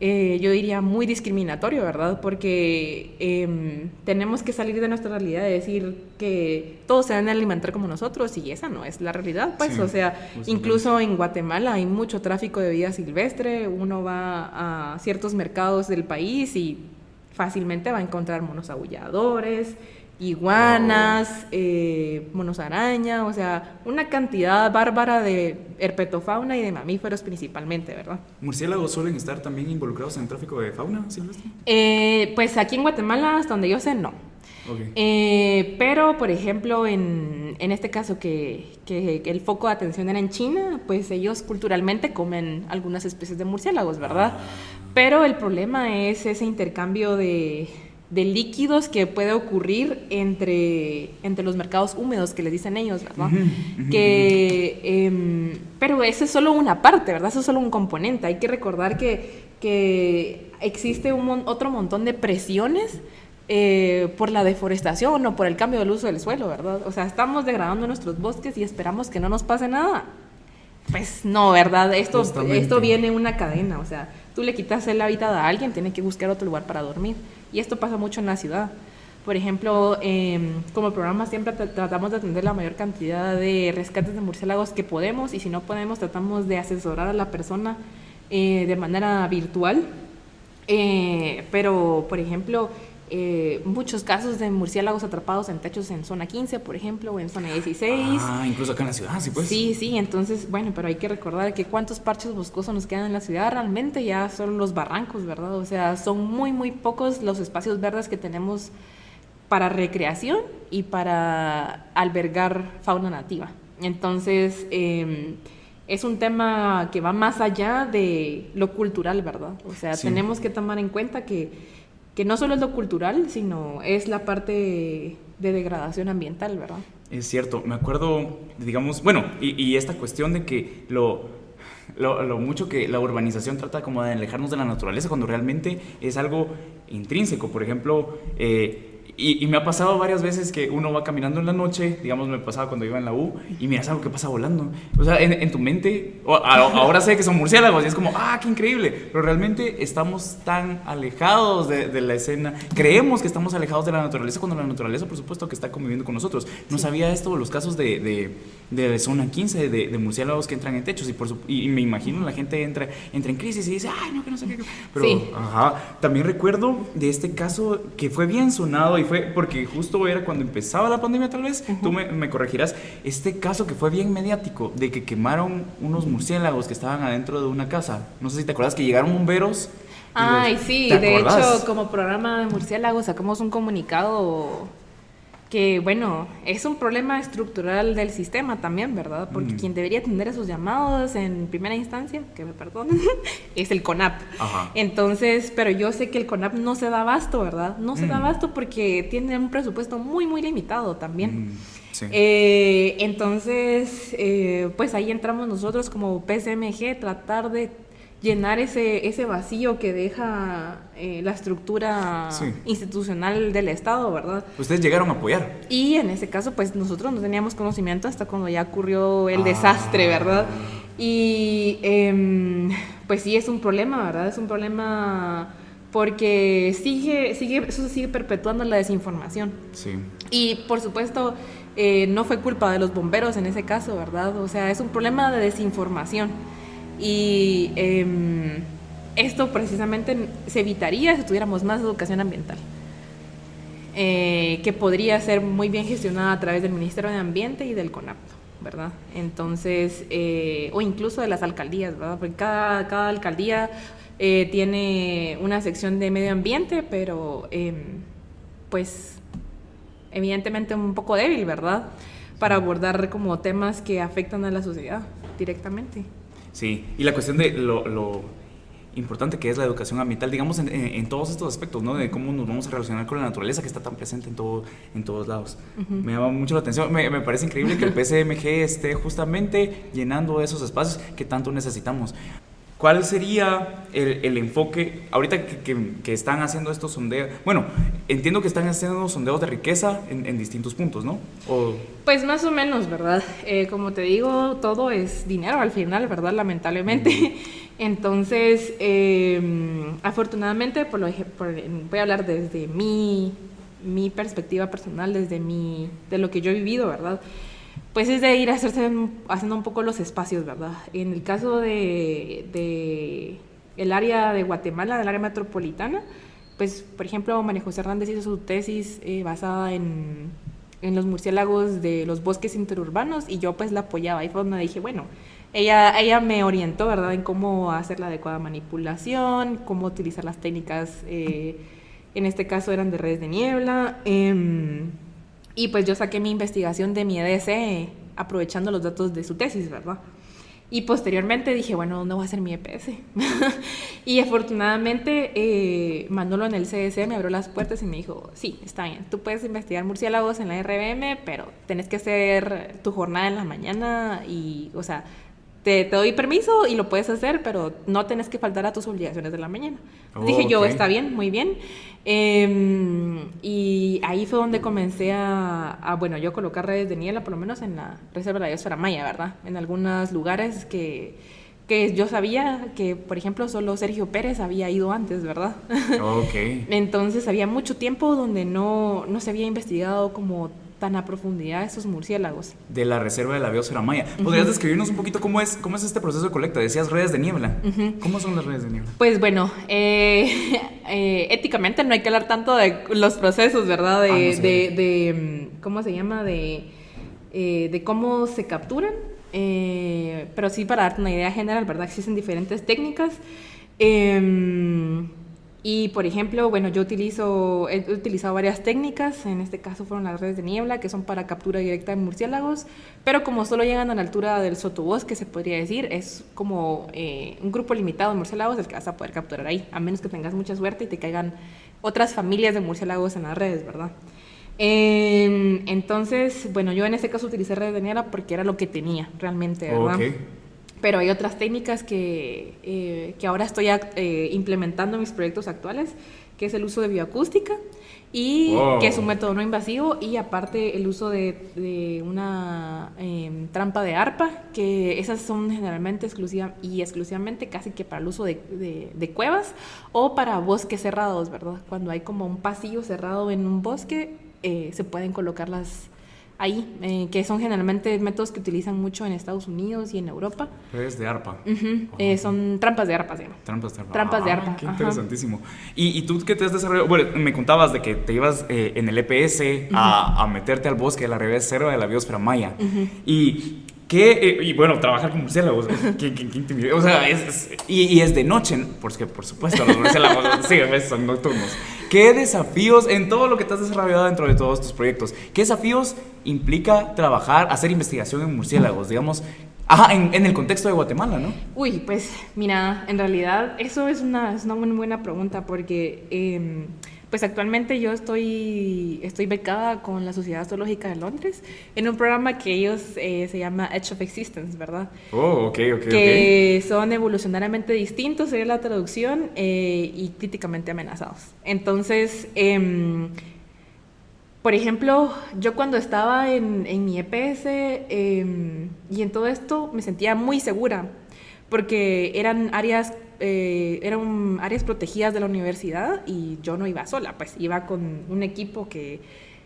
yo diría, muy discriminatorio, ¿verdad? Porque tenemos que salir de nuestra realidad de decir que todos se van a alimentar como nosotros y esa no es la realidad, pues, sí, o sea, incluso en Guatemala hay mucho tráfico de vida silvestre, uno va a ciertos mercados del país y fácilmente va a encontrar monos aulladores, iguanas, monos araña, o sea, una cantidad bárbara de herpetofauna y de mamíferos principalmente, ¿verdad? ¿Murciélagos suelen estar también involucrados en el tráfico de fauna silvestre? Pues aquí en Guatemala, hasta donde yo sé, no. Okay. Pero, por ejemplo, en este caso que el foco de atención era en China, pues ellos culturalmente comen algunas especies de murciélagos, ¿verdad? Pero el problema es ese intercambio de líquidos que puede ocurrir entre los mercados húmedos que les dicen ellos, ¿verdad? Pero eso es solo una parte, ¿verdad? Eso es solo un componente. Hay que recordar que existe otro montón de presiones por la deforestación o por el cambio del uso del suelo, ¿verdad? O sea, estamos degradando nuestros bosques y esperamos que no nos pase nada. Pues no, ¿verdad? Esto viene en una cadena, o sea, tú le quitas el hábitat a alguien, tiene que buscar otro lugar para dormir. Y esto pasa mucho en la ciudad. Por ejemplo, como programa siempre tratamos de atender la mayor cantidad de rescates de murciélagos que podemos y si no podemos tratamos de asesorar a la persona de manera virtual. Pero, por ejemplo, muchos casos de murciélagos atrapados en techos en zona 15, por ejemplo, o en zona 16. Incluso acá en la ciudad, sí, pues. Sí, entonces, bueno, pero hay que recordar que cuántos parches boscosos nos quedan en la ciudad, realmente ya son los barrancos, ¿verdad? O sea, son muy, muy pocos los espacios verdes que tenemos para recreación y para albergar fauna nativa. Entonces, es un tema que va más allá de lo cultural, ¿verdad? O sea, sí, tenemos que tomar en cuenta que no solo es lo cultural, sino es la parte de degradación ambiental, ¿verdad? Es cierto, me acuerdo, digamos, bueno, y esta cuestión de que lo mucho que la urbanización trata como de alejarnos de la naturaleza cuando realmente es algo intrínseco. Por ejemplo, y me ha pasado varias veces que uno va caminando en la noche, digamos, me pasaba cuando iba en la U, y miras algo que pasa volando. O sea, en tu mente, ahora sé que son murciélagos y es como, ¡ah, qué increíble! Pero realmente estamos tan alejados de la escena. Creemos que estamos alejados de la naturaleza cuando la naturaleza, por supuesto, que está conviviendo con nosotros. No sabía esto, los casos de zona 15, de murciélagos que entran en techos, y me imagino la gente entra en crisis y dice, ¡ay, no, que no sé qué! Pero, sí. Ajá, también recuerdo de este caso que fue bien sonado, y fue porque justo era cuando empezaba la pandemia, tal vez, tú me corregirás, este caso que fue bien mediático, de que quemaron unos murciélagos que estaban adentro de una casa. No sé si te acuerdas que llegaron bomberos. Ay, sí, de hecho, como programa de murciélagos sacamos un comunicado que, bueno, es un problema estructural del sistema también, ¿verdad? Porque quien debería atender esos llamados en primera instancia, que me perdonen, es el CONAP. Ajá. Entonces, pero yo sé que el CONAP no se da abasto, ¿verdad? No se da abasto porque tiene un presupuesto muy, muy limitado también. Sí. Entonces, pues ahí entramos nosotros como PCMG, tratar de llenar ese vacío que deja la estructura institucional del Estado, ¿verdad? Ustedes llegaron a apoyar. Y en ese caso, pues nosotros no teníamos conocimiento hasta cuando ya ocurrió el desastre, ¿verdad? Y pues sí, es un problema, ¿verdad? Es un problema porque eso sigue perpetuando la desinformación. Sí. Y por supuesto, no fue culpa de los bomberos en ese caso, ¿verdad? O sea, es un problema de desinformación. Y esto precisamente se evitaría si tuviéramos más educación ambiental, que podría ser muy bien gestionada a través del Ministerio de Ambiente y del CONAP, ¿verdad? Entonces, o incluso de las alcaldías, ¿verdad? Porque cada alcaldía tiene una sección de medio ambiente, pero pues evidentemente un poco débil, ¿verdad? Para abordar como temas que afectan a la sociedad directamente. Sí, y la cuestión de lo importante que es la educación ambiental, digamos, en todos estos aspectos, ¿no? De cómo nos vamos a relacionar con la naturaleza que está tan presente en todos lados. Me llama mucho la atención, me parece increíble que el PCMG esté justamente llenando esos espacios que tanto necesitamos. ¿Cuál sería el enfoque, ahorita que están haciendo estos sondeos? Bueno, entiendo que están haciendo sondeos de riqueza en distintos puntos, ¿no? Pues más o menos, ¿verdad? Como te digo, todo es dinero al final, ¿verdad? Lamentablemente. Entonces, afortunadamente, voy a hablar desde mi perspectiva personal, de lo que yo he vivido, ¿verdad? Pues es de ir haciendo un poco los espacios, ¿verdad? En el caso de el área de Guatemala, del área metropolitana, pues, por ejemplo, María José Hernández hizo su tesis basada en los murciélagos de los bosques interurbanos, y yo pues la apoyaba. Ahí fue donde dije, bueno, ella me orientó, ¿verdad?, en cómo hacer la adecuada manipulación, cómo utilizar las técnicas, en este caso eran de redes de niebla, y pues yo saqué mi investigación de mi EDC aprovechando los datos de su tesis, ¿verdad? Y posteriormente dije, bueno, ¿dónde voy a hacer mi EPS? Y afortunadamente Manolo en el CDC me abrió las puertas y me dijo, sí, está bien, tú puedes investigar murciélagos en la RBM, pero tenés que hacer tu jornada en la mañana y, o sea, te doy permiso y lo puedes hacer, pero no tenés que faltar a tus obligaciones de la mañana. Dije yo, está bien, muy bien. Y ahí fue donde comencé bueno, yo colocar redes de niebla, por lo menos en la Reserva de la Biosfera Maya, ¿verdad? En algunos lugares que yo sabía que, por ejemplo, solo Sergio Pérez había ido antes, ¿verdad? Entonces había mucho tiempo donde no se había investigado como tan a profundidad estos murciélagos. De la Reserva de la Biosfera Maya. ¿Podrías describirnos un poquito cómo es este proceso de colecta? Decías redes de niebla. ¿Cómo son las redes de niebla? Pues bueno, éticamente no hay que hablar tanto de los procesos, ¿verdad? ¿Cómo se llama? De cómo se capturan. Pero sí, para darte una idea general, ¿verdad? Existen diferentes técnicas. Y, por ejemplo, bueno, he utilizado varias técnicas, en este caso fueron las redes de niebla, que son para captura directa de murciélagos, pero como solo llegan a la altura del sotobosque, se podría decir, es como un grupo limitado de murciélagos el que vas a poder capturar ahí, a menos que tengas mucha suerte y te caigan otras familias de murciélagos en las redes, ¿verdad? Entonces, bueno, yo en este caso utilicé redes de niebla porque era lo que tenía realmente, ¿verdad? Ok. Pero hay otras técnicas que ahora estoy implementando en mis proyectos actuales, que es el uso de bioacústica, y que es un método no invasivo, y aparte el uso de una trampa de arpa, que esas son generalmente exclusivamente casi que para el uso de cuevas o para bosques cerrados, ¿verdad? Cuando hay como un pasillo cerrado en un bosque, se pueden colocarlas ahí, que son generalmente métodos que utilizan mucho en Estados Unidos y en Europa. Redes de arpa. Son trampas de arpa, ¿sí? Trampas de arpa. Trampas de arpa. Qué interesantísimo. ¿Y tú qué te has desarrollado? Bueno, me contabas de que te ibas en el EPS a meterte al bosque de la reserva de la biosfera maya. Y bueno, trabajar con murciélagos, qué intimidante. O sea, y es de noche, porque por supuesto los murciélagos sí, a veces son nocturnos. ¿Qué desafíos en todo lo que te has desarrollado dentro de todos tus proyectos? ¿Qué desafíos implica trabajar, hacer investigación en murciélagos, digamos, en el contexto de Guatemala, ¿no? Uy, pues mira, en realidad eso es una muy buena pregunta porque pues actualmente yo estoy becada con la Sociedad Zoológica de Londres en un programa que ellos se llama Edge of Existence, ¿verdad? Oh, ok. Que son evolucionariamente distintos, sería la traducción, y críticamente amenazados. Entonces, por ejemplo, yo cuando estaba en mi EPS y en todo esto me sentía muy segura porque eran áreas protegidas de la universidad y yo no iba sola, pues iba con un equipo que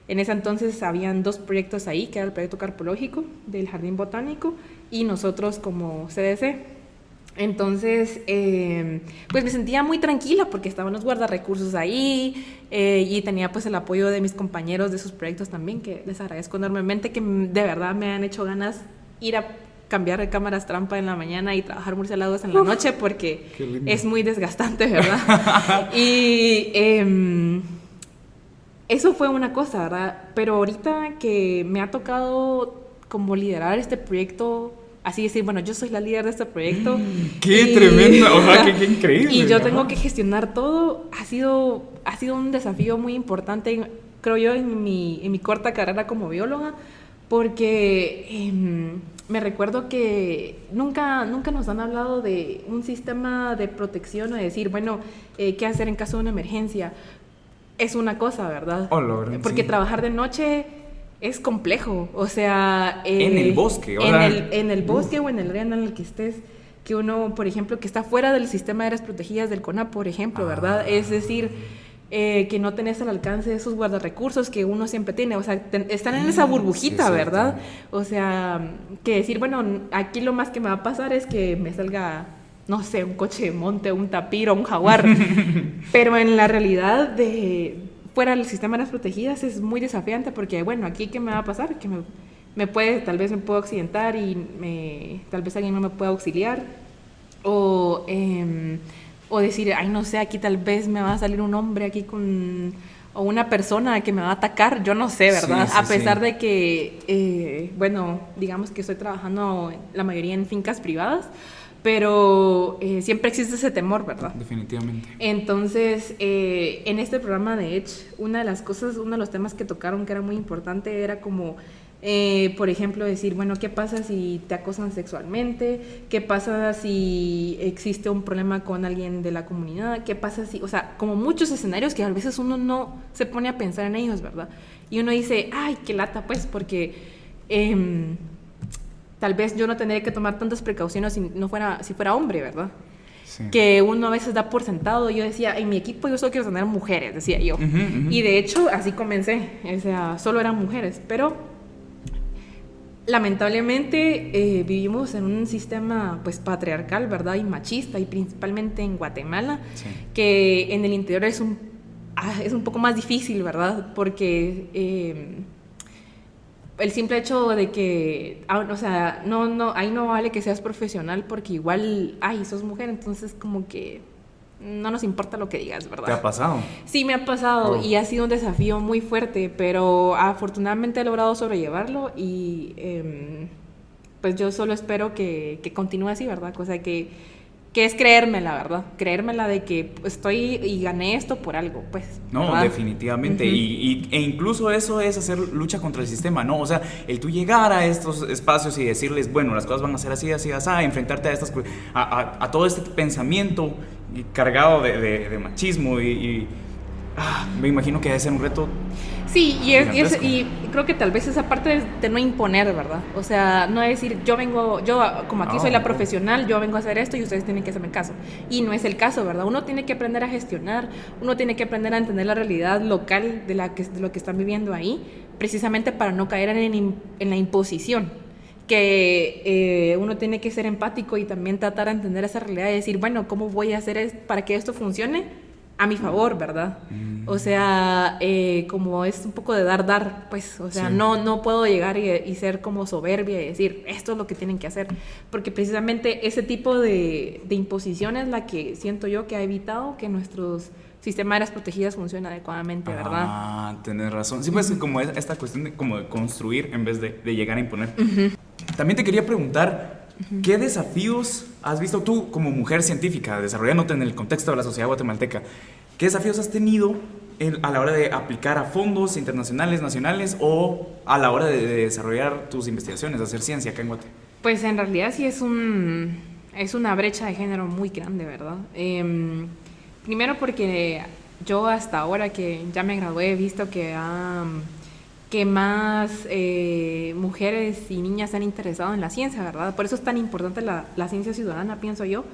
en ese entonces habían 2 proyectos ahí, que era el proyecto carpológico del Jardín Botánico y nosotros como CDC. Entonces, pues me sentía muy tranquila porque estaban los guardarrecursos ahí y tenía pues el apoyo de mis compañeros de sus proyectos también, que les agradezco enormemente, que de verdad me han hecho ganas ir a cambiar de cámaras trampa en la mañana y trabajar murciélagos en la noche porque es muy desgastante, ¿verdad? Y eso fue una cosa, ¿verdad? Pero ahorita que me ha tocado como liderar este proyecto, así decir, bueno, yo soy la líder de este proyecto. ¡Qué tremenda! O sea, qué increíble. Y yo tengo que gestionar todo. Ha sido un desafío muy importante, creo yo, en mi corta carrera como bióloga, porque me recuerdo que nunca nos han hablado de un sistema de protección o de decir, bueno, qué hacer en caso de una emergencia. Es una cosa, ¿verdad? Porque sí, trabajar de noche es complejo, o sea... en el bosque, en el bosque o en el área en el que estés, que uno, por ejemplo, que está fuera del sistema de áreas protegidas del CONAP, por ejemplo, ¿verdad? Es decir, que no tenés al alcance de esos guardarrecursos que uno siempre tiene, o sea, están en esa burbujita, sí, ¿verdad? O sea, que decir, bueno, aquí lo más que me va a pasar es que me salga, no sé, un coche de monte, un tapir o un jaguar, pero en la realidad fuera del sistema de áreas protegidas es muy desafiante porque, bueno, aquí ¿qué me va a pasar? Que tal vez me puedo accidentar y tal vez alguien no me pueda auxiliar, o decir, ay, no sé, aquí tal vez me va a salir un hombre aquí o una persona que me va a atacar, yo no sé, ¿verdad? Sí, a pesar de que, bueno, digamos que estoy trabajando la mayoría en fincas privadas, pero siempre existe ese temor, ¿verdad? Definitivamente. Entonces, en este programa de Edge, uno de los temas que tocaron que era muy importante era como, por ejemplo, decir, bueno, ¿qué pasa si te acosan sexualmente? ¿Qué pasa si existe un problema con alguien de la comunidad? ¿Qué pasa si, o sea, como muchos escenarios que a veces uno no se pone a pensar en ellos, ¿verdad? Y uno dice, ay, qué lata, pues, porque... tal vez yo no tendría que tomar tantas precauciones si fuera hombre, ¿verdad? Sí. Que uno a veces da por sentado. Yo decía, en mi equipo yo solo quiero tener mujeres, decía yo. Y de hecho, así comencé. O sea, solo eran mujeres. Pero, lamentablemente, vivimos en un sistema, pues, patriarcal, ¿verdad? Y machista, y principalmente en Guatemala, sí, que en el interior es un poco más difícil, ¿verdad? Porque... el simple hecho de que, o sea, ahí no vale que seas profesional porque igual, sos mujer, entonces como que no nos importa lo que digas, ¿verdad? ¿Te ha pasado? Sí, me ha pasado y ha sido un desafío muy fuerte, pero afortunadamente he logrado sobrellevarlo y pues yo solo espero que continúe así, ¿verdad? O sea, que es creérmela, ¿verdad? Creérmela de que estoy y gané esto por algo, pues. No, ¿verdad? definitivamente. E incluso eso es hacer lucha contra el sistema, ¿no? O sea, el tú llegar a estos espacios y decirles, bueno, las cosas van a ser así, así, así, enfrentarte a estas a todo este pensamiento cargado de machismo me imagino que debe ser un reto. Sí, y creo que tal vez esa parte de no imponer, ¿verdad? O sea, no es decir, yo como aquí soy la profesional, yo vengo a hacer esto y ustedes tienen que hacerme caso. Y no es el caso, ¿verdad? Uno tiene que aprender a gestionar, uno tiene que aprender a entender la realidad local de lo que están viviendo ahí, precisamente para no caer en la imposición. Que uno tiene que ser empático y también tratar de entender esa realidad y decir, bueno, ¿cómo voy a hacer para que esto funcione a mi favor, ¿verdad? O sea, como es un poco de dar, pues, o sea, sí. no puedo llegar y ser como soberbia y decir, esto es lo que tienen que hacer, porque precisamente ese tipo de imposición es la que siento yo que ha evitado que nuestros sistemas de áreas protegidas funcionen adecuadamente, ¿verdad? Ah, tenés razón. Sí, pues como esta cuestión de construir en vez de llegar a imponer. También te quería preguntar, ¿qué desafíos has visto tú como mujer científica, desarrollándote en el contexto de la sociedad guatemalteca? ¿Qué desafíos has tenido a la hora de aplicar a fondos internacionales, nacionales o a la hora de desarrollar tus investigaciones, de hacer ciencia acá en Guate? Pues en realidad sí es una brecha de género muy grande, ¿verdad? Primero porque yo hasta ahora que ya me gradué he visto que más mujeres y niñas se han interesado en la ciencia, ¿verdad? Por eso es tan importante la ciencia ciudadana, pienso yo,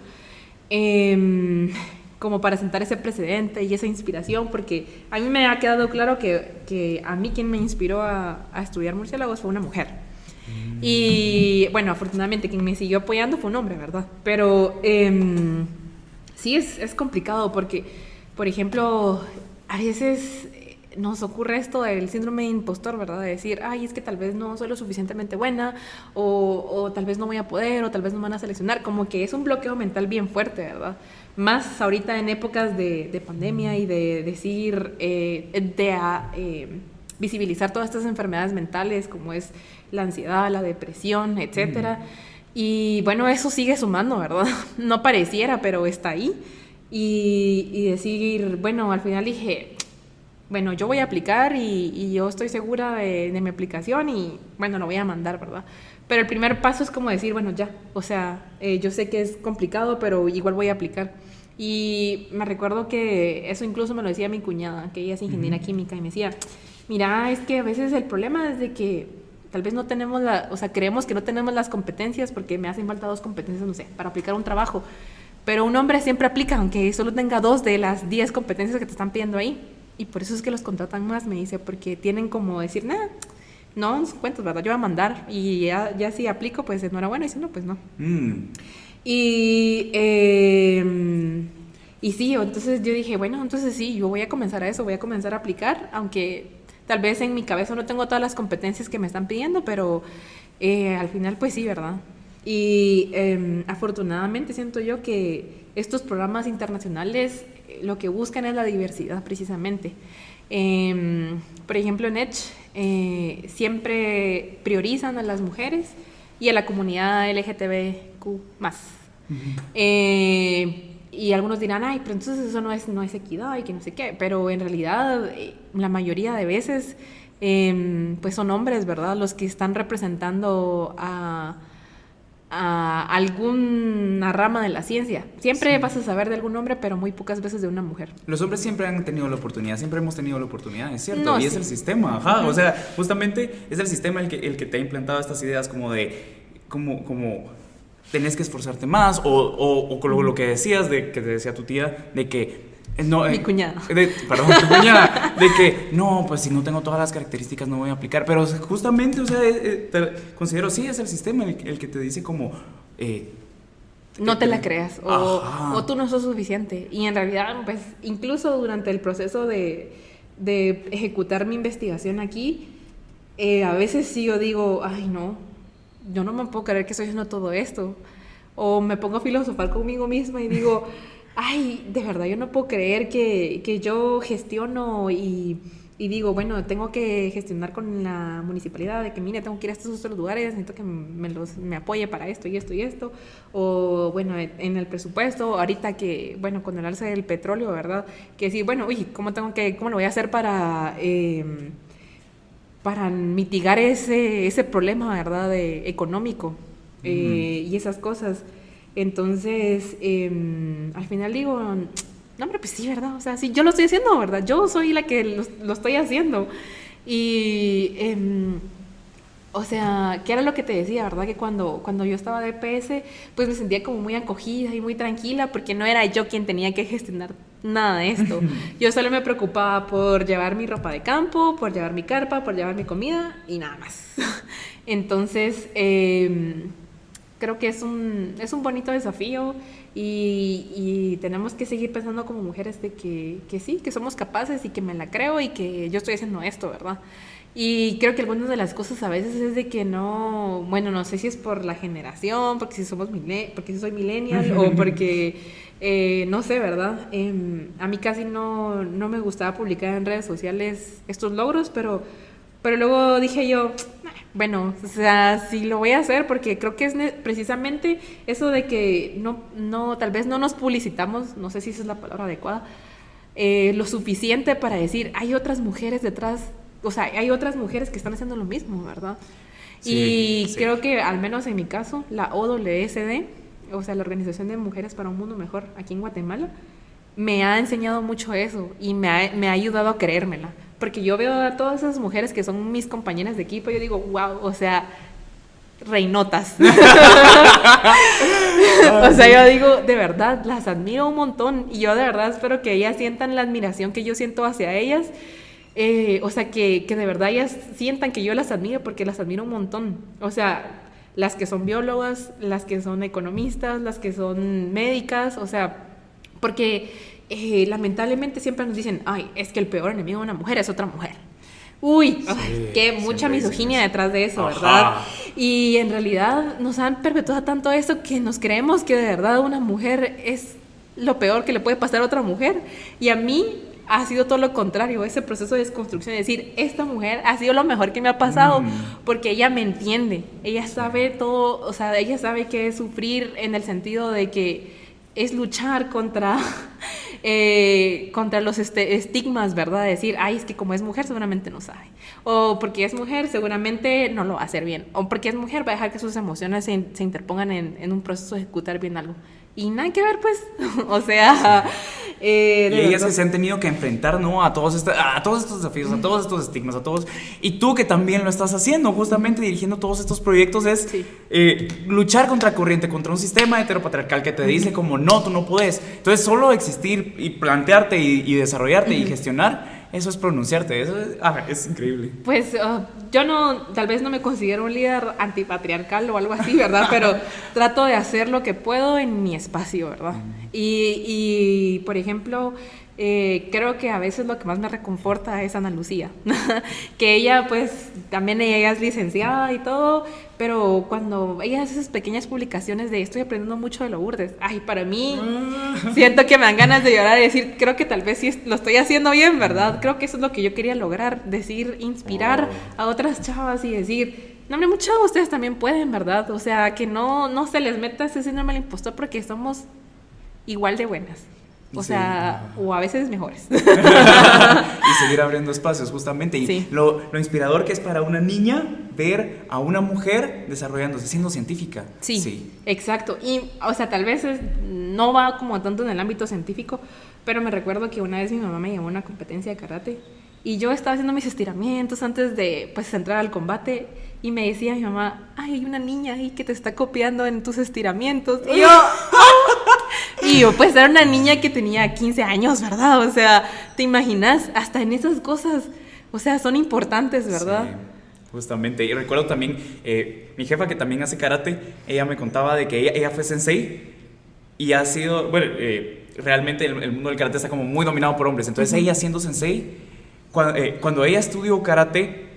como para sentar ese precedente y esa inspiración, porque a mí me ha quedado claro que a mí quien me inspiró a estudiar murciélagos fue una mujer. Y bueno, afortunadamente quien me siguió apoyando fue un hombre, ¿verdad? Pero sí es complicado porque, por ejemplo, a veces nos ocurre esto del síndrome de impostor, ¿verdad? De decir, ay, es que tal vez no soy lo suficientemente buena, o tal vez no voy a poder, o tal vez no me van a seleccionar. Como que es un bloqueo mental bien fuerte, ¿verdad? Más ahorita en épocas de pandemia y de decir, visibilizar todas estas enfermedades mentales, como es la ansiedad, la depresión, etcétera. Y bueno, eso sigue sumando, ¿verdad? No pareciera, pero está ahí. Y decir, bueno, al final dije, bueno, yo voy a aplicar y yo estoy segura de mi aplicación y, bueno, lo voy a mandar, ¿verdad? Pero el primer paso es como decir, bueno, ya, o sea, yo sé que es complicado, pero igual voy a aplicar. Y me recuerdo que eso incluso me lo decía mi cuñada, que ella es ingeniera química, y me decía, mira, es que a veces el problema es de que tal vez no tenemos creemos que no tenemos las competencias porque me hacen falta 2 competencias, no sé, para aplicar un trabajo. Pero un hombre siempre aplica, aunque solo tenga 2 de las 10 competencias que te están pidiendo ahí. Y por eso es que los contratan más, me dice, porque tienen como decir, no cuentos, ¿verdad? Yo voy a mandar y ya si aplico, pues enhorabuena, y si no, pues no. Y sí, entonces yo dije, bueno, entonces sí, yo voy a comenzar a aplicar, aunque tal vez en mi cabeza no tengo todas las competencias que me están pidiendo, pero al final pues sí, ¿verdad? Y afortunadamente siento yo que estos programas internacionales lo que buscan es la diversidad precisamente. Por ejemplo, en EDGE siempre priorizan a las mujeres y a la comunidad LGTBQ+. Y algunos dirán, ay, pero entonces eso no es equidad y que no sé qué, pero en realidad la mayoría de veces pues son hombres, ¿verdad? Los que están representando a alguna rama de la ciencia. Siempre vas a saber de algún hombre, pero muy pocas veces de una mujer. Los hombres siempre han tenido la oportunidad, siempre hemos tenido la oportunidad, es cierto, no, y sí. Es el sistema, o sea, justamente es el sistema el que te ha implantado estas ideas como de, como tenés que esforzarte más, o con lo que decías, que te decía tu tía, de que mi cuñada. Tu cuñada, de que no, pues si no tengo todas las características no voy a aplicar, pero justamente, o sea, considero, sí, es el sistema el que te dice como no te la creas, o tú no sos suficiente. Y en realidad, pues, incluso durante el proceso de ejecutar mi investigación aquí, a veces sí yo digo, ay no, yo no me puedo creer que estoy haciendo todo esto, o me pongo a filosofar conmigo misma y digo, ay, de verdad, yo no puedo creer que yo gestiono y digo, bueno, tengo que gestionar con la municipalidad de que, mire, tengo que ir a estos otros lugares, necesito que me apoye para esto y esto y esto. O, bueno, en el presupuesto, ahorita que, bueno, con el alza del petróleo, ¿verdad? Que sí, bueno, uy, ¿cómo lo voy a hacer para mitigar ese problema, ¿verdad? Económico y esas cosas. Entonces, al final digo, no, hombre, pues sí, ¿verdad? O sea, sí, yo lo estoy haciendo, ¿verdad? Yo soy la que lo estoy haciendo. Y, o sea, ¿qué era lo que te decía, verdad? Que cuando yo estaba de PS, pues me sentía como muy acogida y muy tranquila, porque no era yo quien tenía que gestionar nada de esto. Yo solo me preocupaba por llevar mi ropa de campo, por llevar mi carpa, por llevar mi comida y nada más. Entonces, creo que es un bonito desafío y tenemos que seguir pensando como mujeres de que sí, que somos capaces y que me la creo y que yo estoy haciendo esto, ¿verdad? Y creo que algunas de las cosas a veces es de que no, bueno, no sé si es por la generación, porque si soy millennial o porque, no sé, ¿verdad? A mí casi no me gustaba publicar en redes sociales estos logros, pero luego dije yo, bueno, o sea, sí lo voy a hacer porque creo que es precisamente eso de que no, tal vez no nos publicitamos, no sé si esa es la palabra adecuada, lo suficiente para decir, hay otras mujeres detrás, o sea, hay otras mujeres que están haciendo lo mismo, ¿verdad? Sí, y creo que, al menos en mi caso, la OWSD, o sea, la Organización de Mujeres para un Mundo Mejor aquí en Guatemala, me ha enseñado mucho eso y me ha ayudado a creérmela. Porque yo veo a todas esas mujeres que son mis compañeras de equipo y yo digo, wow, o sea, reinotas. O sea, yo digo, de verdad, las admiro un montón y yo de verdad espero que ellas sientan la admiración que yo siento hacia ellas. O sea, que de verdad ellas sientan que yo las admiro porque las admiro un montón. O sea, las que son biólogas, las que son economistas, las que son médicas, o sea, porque lamentablemente siempre nos dicen, ay, es que el peor enemigo de una mujer es otra mujer. Uy, sí, qué mucha misoginia detrás de eso, ¿verdad? Y en realidad nos han perpetuado tanto eso que nos creemos que de verdad una mujer es lo peor que le puede pasar a otra mujer. Y a mí ha sido todo lo contrario, ese proceso de desconstrucción, es decir, esta mujer ha sido lo mejor que me ha pasado porque ella me entiende, ella sabe todo, o sea, ella sabe qué es sufrir en el sentido de que es luchar contra los estigmas, ¿verdad? De decir, ay, es que como es mujer seguramente no sabe. O porque es mujer seguramente no lo va a hacer bien. O porque es mujer va a dejar que sus emociones se interpongan en un proceso de ejecutar bien algo. Y nada que ver, pues. O sea... y ellas que se han tenido que enfrentar, ¿no? A todos estos desafíos, a todos estos estigmas, a todos... Y tú que también lo estás haciendo, justamente dirigiendo todos estos proyectos, es luchar contra corriente, contra un sistema heteropatriarcal que te dice como, no, tú no puedes. Entonces, solo existir y plantearte y desarrollarte y gestionar... Eso es pronunciarte, eso es increíble. Pues yo tal vez no me considero un líder antipatriarcal o algo así, ¿verdad? Pero trato de hacer lo que puedo en mi espacio, ¿verdad? Y por ejemplo, creo que a veces lo que más me reconforta es Ana Lucía, que ella pues también ella es licenciada y todo, pero cuando ella hace esas pequeñas publicaciones de estoy aprendiendo mucho de Lourdes, ay, para mí siento que me dan ganas de llorar y decir, creo que tal vez sí lo estoy haciendo bien, ¿verdad? Creo que eso es lo que yo quería lograr, decir, inspirar a otras chavas y decir, no, hombre, muchos de ustedes también pueden, ¿verdad? O sea, que no se les meta ese síndrome del impostor porque somos igual de buenas. O sea, o a veces mejores. Y seguir abriendo espacios, justamente. Y lo inspirador que es para una niña ver a una mujer desarrollándose, siendo científica. Sí, exacto. Y, o sea, tal vez no va como tanto en el ámbito científico, pero me recuerdo que una vez mi mamá me llevó a una competencia de karate y yo estaba haciendo mis estiramientos antes de, pues, entrar al combate y me decía mi mamá, ay, hay una niña ahí que te está copiando en tus estiramientos. Y yo, pues era una niña que tenía 15 años, ¿verdad? O sea, ¿te imaginas? Hasta en esas cosas, o sea, son importantes, ¿verdad? Sí, justamente. Y recuerdo también, mi jefa que también hace karate, ella me contaba de que ella fue sensei y ha sido, bueno, realmente el mundo del karate está como muy dominado por hombres. Entonces ella siendo sensei, cuando ella estudió karate,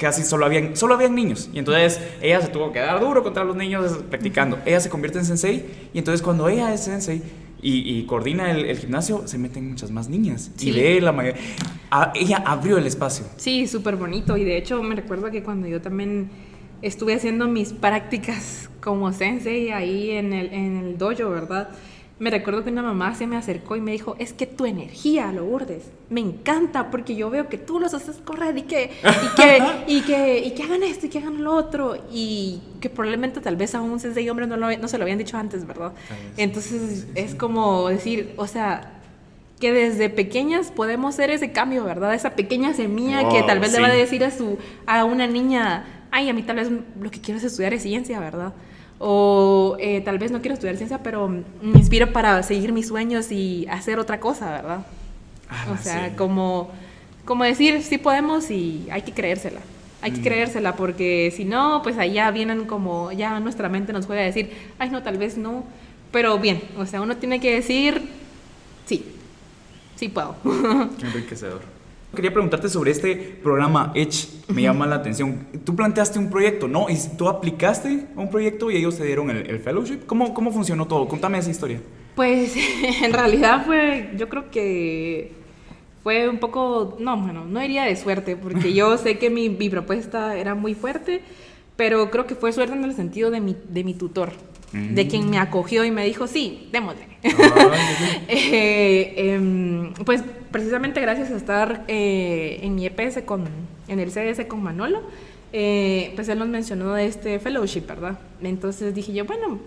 casi solo habían niños y entonces ella se tuvo que dar duro contra los niños practicando. Ella se convierte en sensei y entonces cuando ella es sensei y coordina el gimnasio, se meten muchas más niñas. Sí. Y ve la mayoría. Ella abrió el espacio. Sí, súper bonito. Y de hecho me recuerdo que cuando yo también estuve haciendo mis prácticas como sensei ahí en el dojo, ¿verdad? Me recuerdo que una mamá se me acercó y me dijo, es que tu energía, Lourdes, me encanta porque yo veo que tú los haces correr y que hagan esto y que hagan lo otro, y que probablemente tal vez a un sensei hombre no se lo habían dicho antes, ¿verdad? Entonces es como decir, o sea, que desde pequeñas podemos ser ese cambio, ¿verdad? Esa pequeña semilla que tal vez le va a decir a una niña, ay, a mí tal vez lo que quiero es estudiar es ciencia, ¿verdad? O tal vez no quiero estudiar ciencia, pero me inspiro para seguir mis sueños y hacer otra cosa, ¿verdad? O sea, sí. como decir, sí podemos y hay que creérsela. Hay que creérsela porque si no, pues allá vienen como, ya nuestra mente nos juega a decir, ay, no, tal vez no. Pero bien, o sea, uno tiene que decir, sí puedo. Qué enriquecedor. Quería preguntarte sobre este programa Edge, me llama la atención. Tú planteaste un proyecto, ¿no? Y tú aplicaste a un proyecto y ellos te dieron el fellowship. ¿Cómo funcionó todo? Contame esa historia. Pues en realidad yo creo que fue un poco, no diría de suerte, porque yo sé que mi propuesta era muy fuerte, pero creo que fue suerte en el sentido de mi tutor, de quien me acogió y me dijo, sí, démosle. Pues precisamente gracias a estar en mi EPS en el CS con Manolo, pues él nos mencionó de este fellowship, ¿verdad? Entonces dije yo, bueno,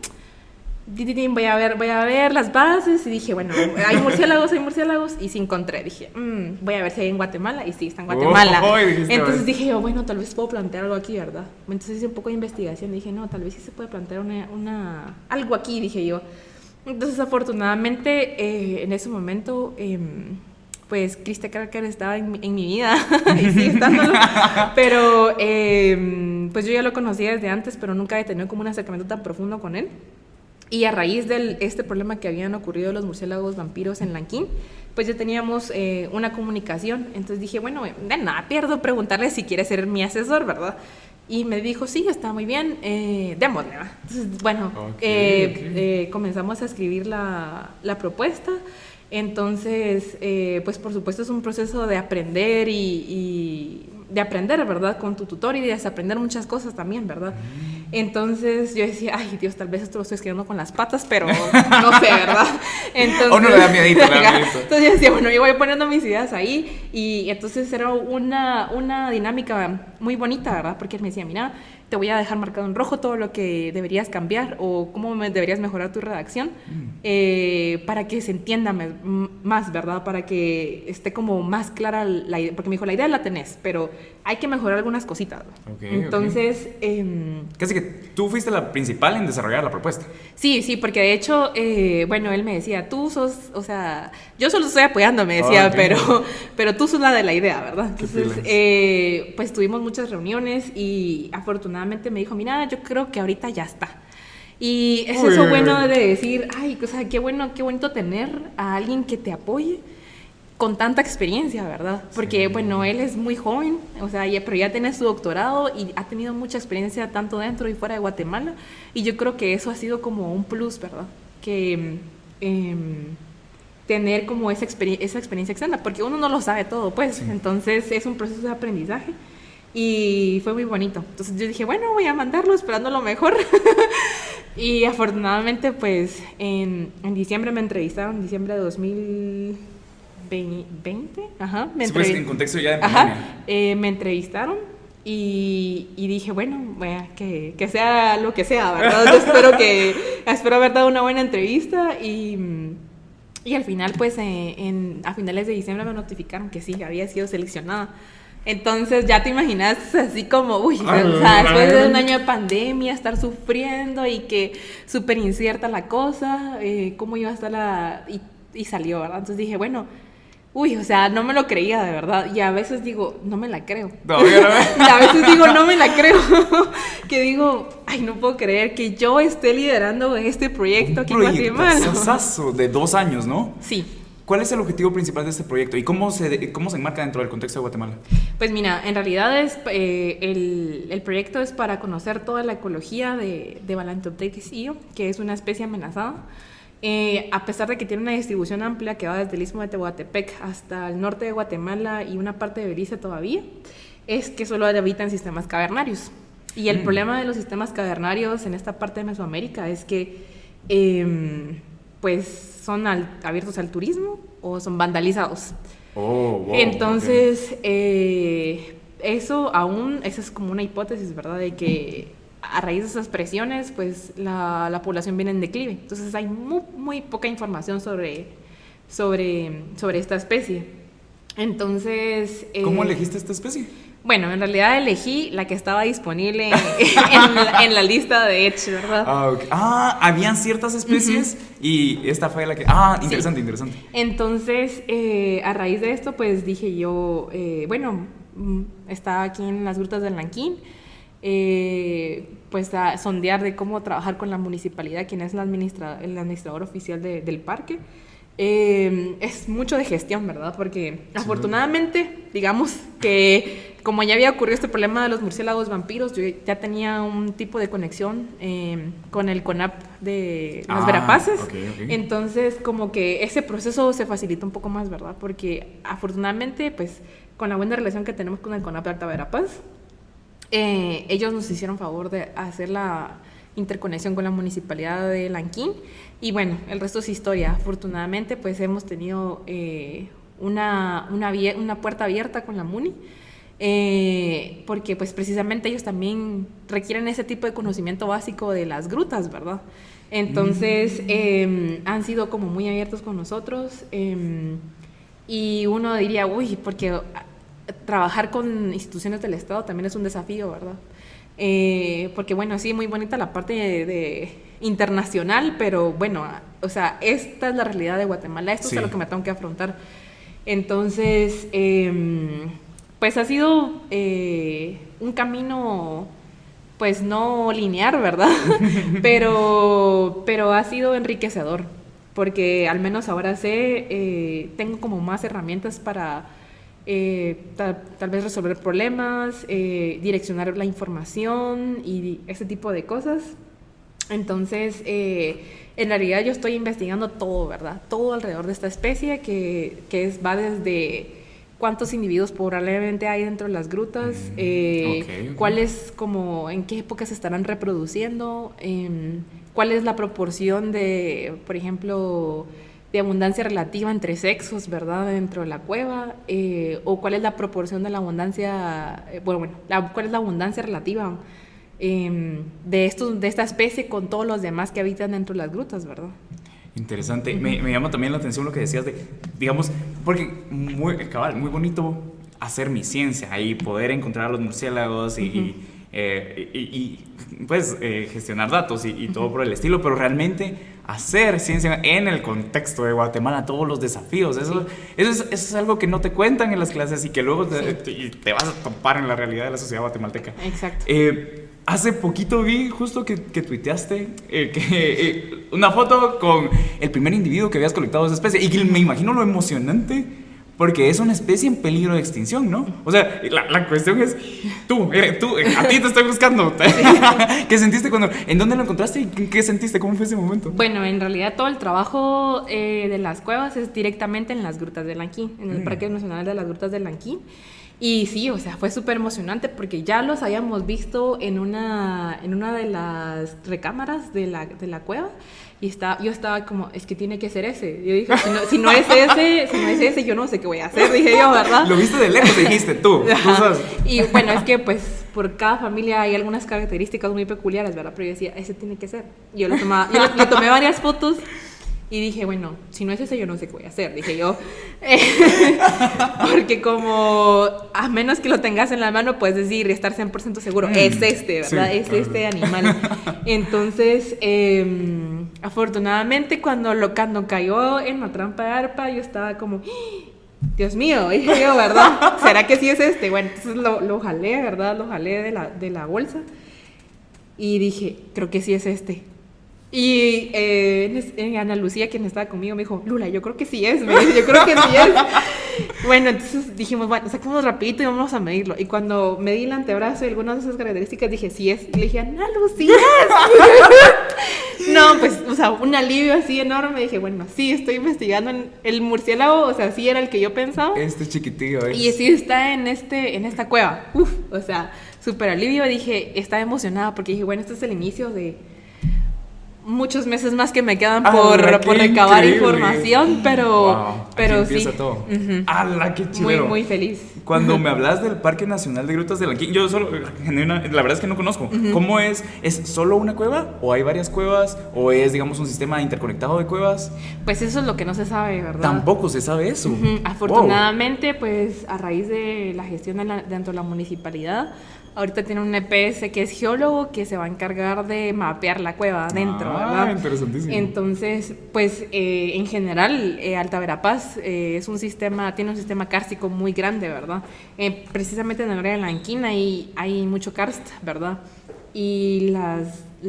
voy a ver las bases, y dije, bueno, hay murciélagos, y sí encontré, dije, voy a ver si hay en Guatemala, y sí, está en Guatemala. Entonces dije yo, bueno, tal vez puedo plantear algo aquí, ¿verdad? Entonces hice un poco de investigación y dije, no, tal vez sí se puede plantear algo aquí, dije yo. Entonces afortunadamente en ese momento pues Krista Cracker estaba en mi vida y sigue estándolo, pero pues yo ya lo conocía desde antes, pero nunca había tenido como un acercamiento tan profundo con él. Y a raíz de este problema que habían ocurrido los murciélagos vampiros en Lanquín, pues ya teníamos una comunicación. Entonces dije, bueno, de nada pierdo preguntarle si quiere ser mi asesor, ¿verdad? Y me dijo, sí, está muy bien, démosle. Entonces, bueno, comenzamos a escribir la propuesta. Entonces, pues por supuesto es un proceso de aprender y de aprender, ¿verdad? Con tu tutor y de desaprender muchas cosas también, ¿verdad? Entonces yo decía, ay Dios, tal vez esto lo estoy escribiendo con las patas, pero no sé, ¿verdad? Entonces, no le da miedito, Entonces yo decía, bueno, yo voy poniendo mis ideas ahí, y entonces era una dinámica muy bonita, ¿verdad? Porque él me decía, mira, te voy a dejar marcado en rojo todo lo que deberías cambiar o cómo deberías mejorar tu redacción para que se entienda más, ¿verdad? Para que esté como más clara la idea, porque me dijo, la idea la tenés, pero hay que mejorar algunas cositas. Entonces... Casi que tú fuiste la principal en desarrollar la propuesta. Sí, porque de hecho, bueno, él me decía, tú sos, o sea, yo solo estoy apoyando, me decía, pero tú sos la de la idea, ¿verdad? Entonces, pues tuvimos muchas reuniones y afortunadamente me dijo, mira, yo creo que ahorita ya está. Y es eso bueno de decir, ay, o sea, qué bonito tener a alguien que te apoye con tanta experiencia, ¿verdad? Porque, bueno, él es muy joven, o sea, pero ya tiene su doctorado y ha tenido mucha experiencia tanto dentro y fuera de Guatemala, y yo creo que eso ha sido como un plus, ¿verdad? Que tener como esa experiencia externa, porque uno no lo sabe todo, pues, entonces es un proceso de aprendizaje. Y fue muy bonito. Entonces yo dije, bueno, voy a mandarlo esperando lo mejor. Y afortunadamente, pues, en diciembre me entrevistaron, en diciembre de 2020. Ajá. Pues en contexto ya de pandemia. Me entrevistaron y dije, bueno, que sea lo que sea, ¿verdad? Yo espero haber dado una buena entrevista y al final, pues, a finales de diciembre me notificaron que sí, había sido seleccionada. Entonces ya te imaginas así como, o sea, después de un año de pandemia, estar sufriendo y que súper incierta la cosa, cómo iba a estar y salió, ¿verdad? Entonces dije, bueno, o sea, no me lo creía de verdad, y a veces digo, no me la creo. Y a veces digo, no me la creo, que digo, ay, no puedo creer que yo esté liderando este proyecto aquí en Guatemala. Un proyecto de 2 años, ¿no? Sí. ¿Cuál es el objetivo principal de este proyecto y cómo se enmarca dentro del contexto de Guatemala? Pues mira, en realidad el proyecto es para conocer toda la ecología de Balanthropteris io, que es una especie amenazada, a pesar de que tiene una distribución amplia que va desde el Istmo de Tehuantepec hasta el norte de Guatemala y una parte de Belice todavía, es que solo habitan sistemas cavernarios. Y el problema de los sistemas cavernarios en esta parte de Mesoamérica es que pues son abiertos al turismo o son vandalizados. Oh, wow, Entonces, esa es como una hipótesis, ¿verdad? De que a raíz de esas presiones, pues la población viene en declive. Entonces hay muy poca información sobre esta especie. Entonces... ¿Cómo elegiste esta especie? Bueno, en realidad elegí la que estaba disponible en la lista de Edge, ¿verdad? Okay. Habían ciertas especies y esta fue la que... interesante, sí. Interesante. Entonces, a raíz de esto, pues dije yo, estaba aquí en las grutas del Nanquín, pues a sondear de cómo trabajar con la municipalidad, quien es el administrador oficial del parque. Es mucho de gestión, ¿verdad? Porque afortunadamente, digamos que como ya había ocurrido este problema de los murciélagos vampiros, yo ya tenía un tipo de conexión con el CONAP de las Verapaces. Okay. Entonces, como que ese proceso se facilita un poco más, ¿verdad? Porque afortunadamente, pues, con la buena relación que tenemos con el CONAP de Alta Verapaz, ellos nos hicieron favor de hacer la interconexión con la municipalidad de Lanquín. Y bueno, el resto es historia. Afortunadamente, pues hemos tenido una puerta abierta con la MUNI, porque pues precisamente ellos también requieren ese tipo de conocimiento básico de las grutas, ¿verdad? Entonces, han sido como muy abiertos con nosotros, y uno diría, uy, porque trabajar con instituciones del Estado también es un desafío, ¿verdad? Porque bueno, sí, muy bonita la parte de internacional, pero bueno, o sea, esta es la realidad de Guatemala, esto es lo que me tengo que afrontar. Entonces, pues ha sido un camino, pues no lineal, ¿verdad? pero ha sido enriquecedor, porque al menos ahora tengo como más herramientas para tal vez resolver problemas, direccionar la información y ese tipo de cosas. Entonces, en realidad yo estoy investigando todo, ¿verdad? Todo alrededor de esta especie que va desde cuántos individuos probablemente hay dentro de las grutas, cuáles, como en qué época se estarán reproduciendo, cuál es la proporción de, por ejemplo, de abundancia relativa entre sexos, ¿verdad? Dentro de la cueva, o cuál es la proporción de la abundancia, cuál es la abundancia relativa de esta especie con todos los demás que habitan dentro de las grutas, ¿verdad? Interesante. Me llama también la atención lo que decías de, digamos, porque muy bonito hacer mi ciencia ahí, poder encontrar a los murciélagos y gestionar datos y todo por el estilo, pero realmente hacer ciencia en el contexto de Guatemala, todos los desafíos, eso es algo que no te cuentan en las clases y que luego te vas a topar en la realidad de la sociedad guatemalteca. Exacto. Hace poquito vi justo que tuiteaste una foto con el primer individuo que habías colectado de esa especie y que me imagino lo emocionante porque es una especie en peligro de extinción, ¿no? O sea, la cuestión es tú, a ti te estoy buscando. ¿Qué sentiste en dónde lo encontraste y qué sentiste? ¿Cómo fue ese momento? Bueno, en realidad todo el trabajo de las cuevas es directamente en las grutas del Lanquín, en el Parque Nacional de las Grutas del Lanquín. Y sí, o sea, fue súper emocionante porque ya los habíamos visto en una de las recámaras de la cueva y yo estaba como, es que tiene que ser ese. Yo dije, si no es ese, yo no sé qué voy a hacer, dije yo, ¿verdad? Lo viste de lejos, dijiste tú sabes. Y bueno, es que pues por cada familia hay algunas características muy peculiares, ¿verdad? Pero yo decía, ese tiene que ser. Yo le tomé varias fotos. Y dije, bueno, si no es ese, yo no sé qué voy a hacer, dije yo. Porque como, a menos que lo tengas en la mano, puedes decir y estar 100% seguro, es este, ¿verdad? Sí, este animal. Entonces, afortunadamente, cuando cayó en la trampa de arpa, yo estaba como, Dios mío, dije yo, ¿verdad? ¿Será que sí es este? Bueno, entonces lo jalé, ¿verdad? Lo jalé de la bolsa y dije, creo que sí es este. Y Ana Lucía, quien estaba conmigo, me dijo, Lula, yo creo que sí es, me dice, yo creo que sí es. Bueno, entonces dijimos, bueno, sacamos rapidito y vamos a medirlo. Y cuando medí el antebrazo y algunas de esas características, dije, sí es. Y le dije, Ana Lucía, no, no, pues, o sea, un alivio así enorme. Dije, bueno, sí, estoy investigando el murciélago, o sea, sí era el que yo pensaba. Este chiquitillo es. Y sí está en esta cueva. Uf, o sea, súper alivio. Dije, estaba emocionada porque dije, bueno, este es el inicio de muchos meses más que me quedan por recabar información, pero aquí sí. Todo. Uh-huh. ¡Hala, qué chivero! Muy feliz. Cuando me hablas del Parque Nacional de Grutas de Lanquín, yo solo, la verdad es que no conozco. Uh-huh. ¿Cómo es? ¿Es solo una cueva? ¿O hay varias cuevas? ¿O es, digamos, un sistema interconectado de cuevas? Pues eso es lo que no se sabe, ¿verdad? Tampoco se sabe eso. Uh-huh. Afortunadamente, pues a raíz de la gestión dentro de la municipalidad, ahorita tiene un EPS que es geólogo que se va a encargar de mapear la cueva adentro, ¿verdad? Interesantísimo. Entonces, pues en general, Alta Verapaz tiene un sistema kárstico muy grande, ¿verdad? Precisamente en el área de Lanquín hay mucho karst, ¿verdad? Y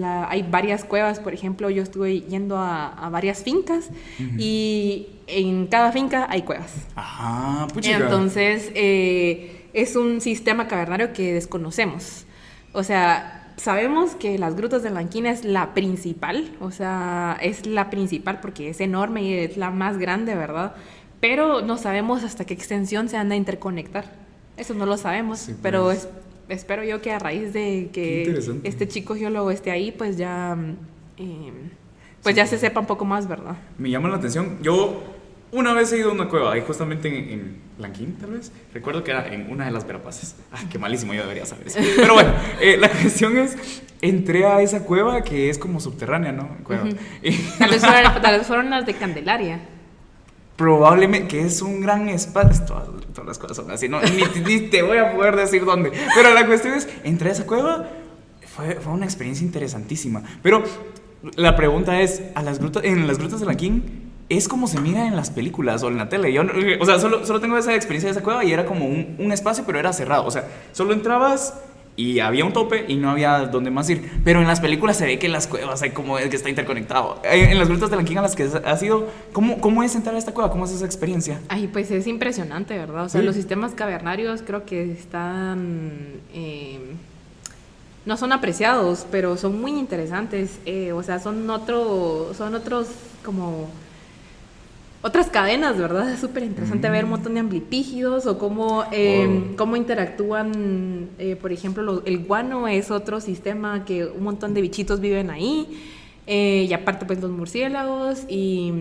hay varias cuevas, por ejemplo, yo estuve yendo a varias fincas uh-huh. y en cada finca hay cuevas. Ajá, puchica. Entonces, es un sistema cavernario que desconocemos. O sea, sabemos que las grutas de Lanquín es la principal, o sea, es la principal porque es enorme y es la más grande, ¿verdad? Pero no sabemos hasta qué extensión se han de interconectar. Eso no lo sabemos, sí, pues. Pero espero yo que a raíz de que este chico geólogo esté ahí, pues ya se sepa un poco más, ¿verdad? Me llama la atención. Yo una vez he ido a una cueva, ahí justamente en Lanquín, tal vez. Recuerdo que era en una de las Verapaces. Qué malísimo, yo debería saber eso. Pero bueno, la cuestión es, entré a esa cueva que es como subterránea, ¿no? Cueva. Uh-huh. Tal vez fueron las de Candelaria. Probablemente, que es un gran espacio. Todas las cosas son así, ¿no? Ni te voy a poder decir dónde. Pero la cuestión es, entré a esa cueva, fue una experiencia interesantísima. Pero la pregunta es, en las grutas de Lanquín, ¿es como se mira en las películas o en la tele? Yo, o sea, solo tengo esa experiencia de esa cueva y era como un espacio, pero era cerrado. O sea, solo entrabas y había un tope y no había dónde más ir. Pero en las películas se ve que en las cuevas hay como que está interconectado. En las grutas de Lanquín a las que has ido, ¿cómo es entrar a esta cueva? ¿Cómo es esa experiencia? Ay, pues es impresionante, ¿verdad? O sea, ¿sí? Los sistemas cavernarios creo que están... no son apreciados, pero son muy interesantes. O sea, son otros como... otras cadenas, ¿verdad? Es súper interesante ver un montón de amblipígidos o cómo interactúan, por ejemplo, el guano es otro sistema que un montón de bichitos viven ahí, y aparte pues los murciélagos y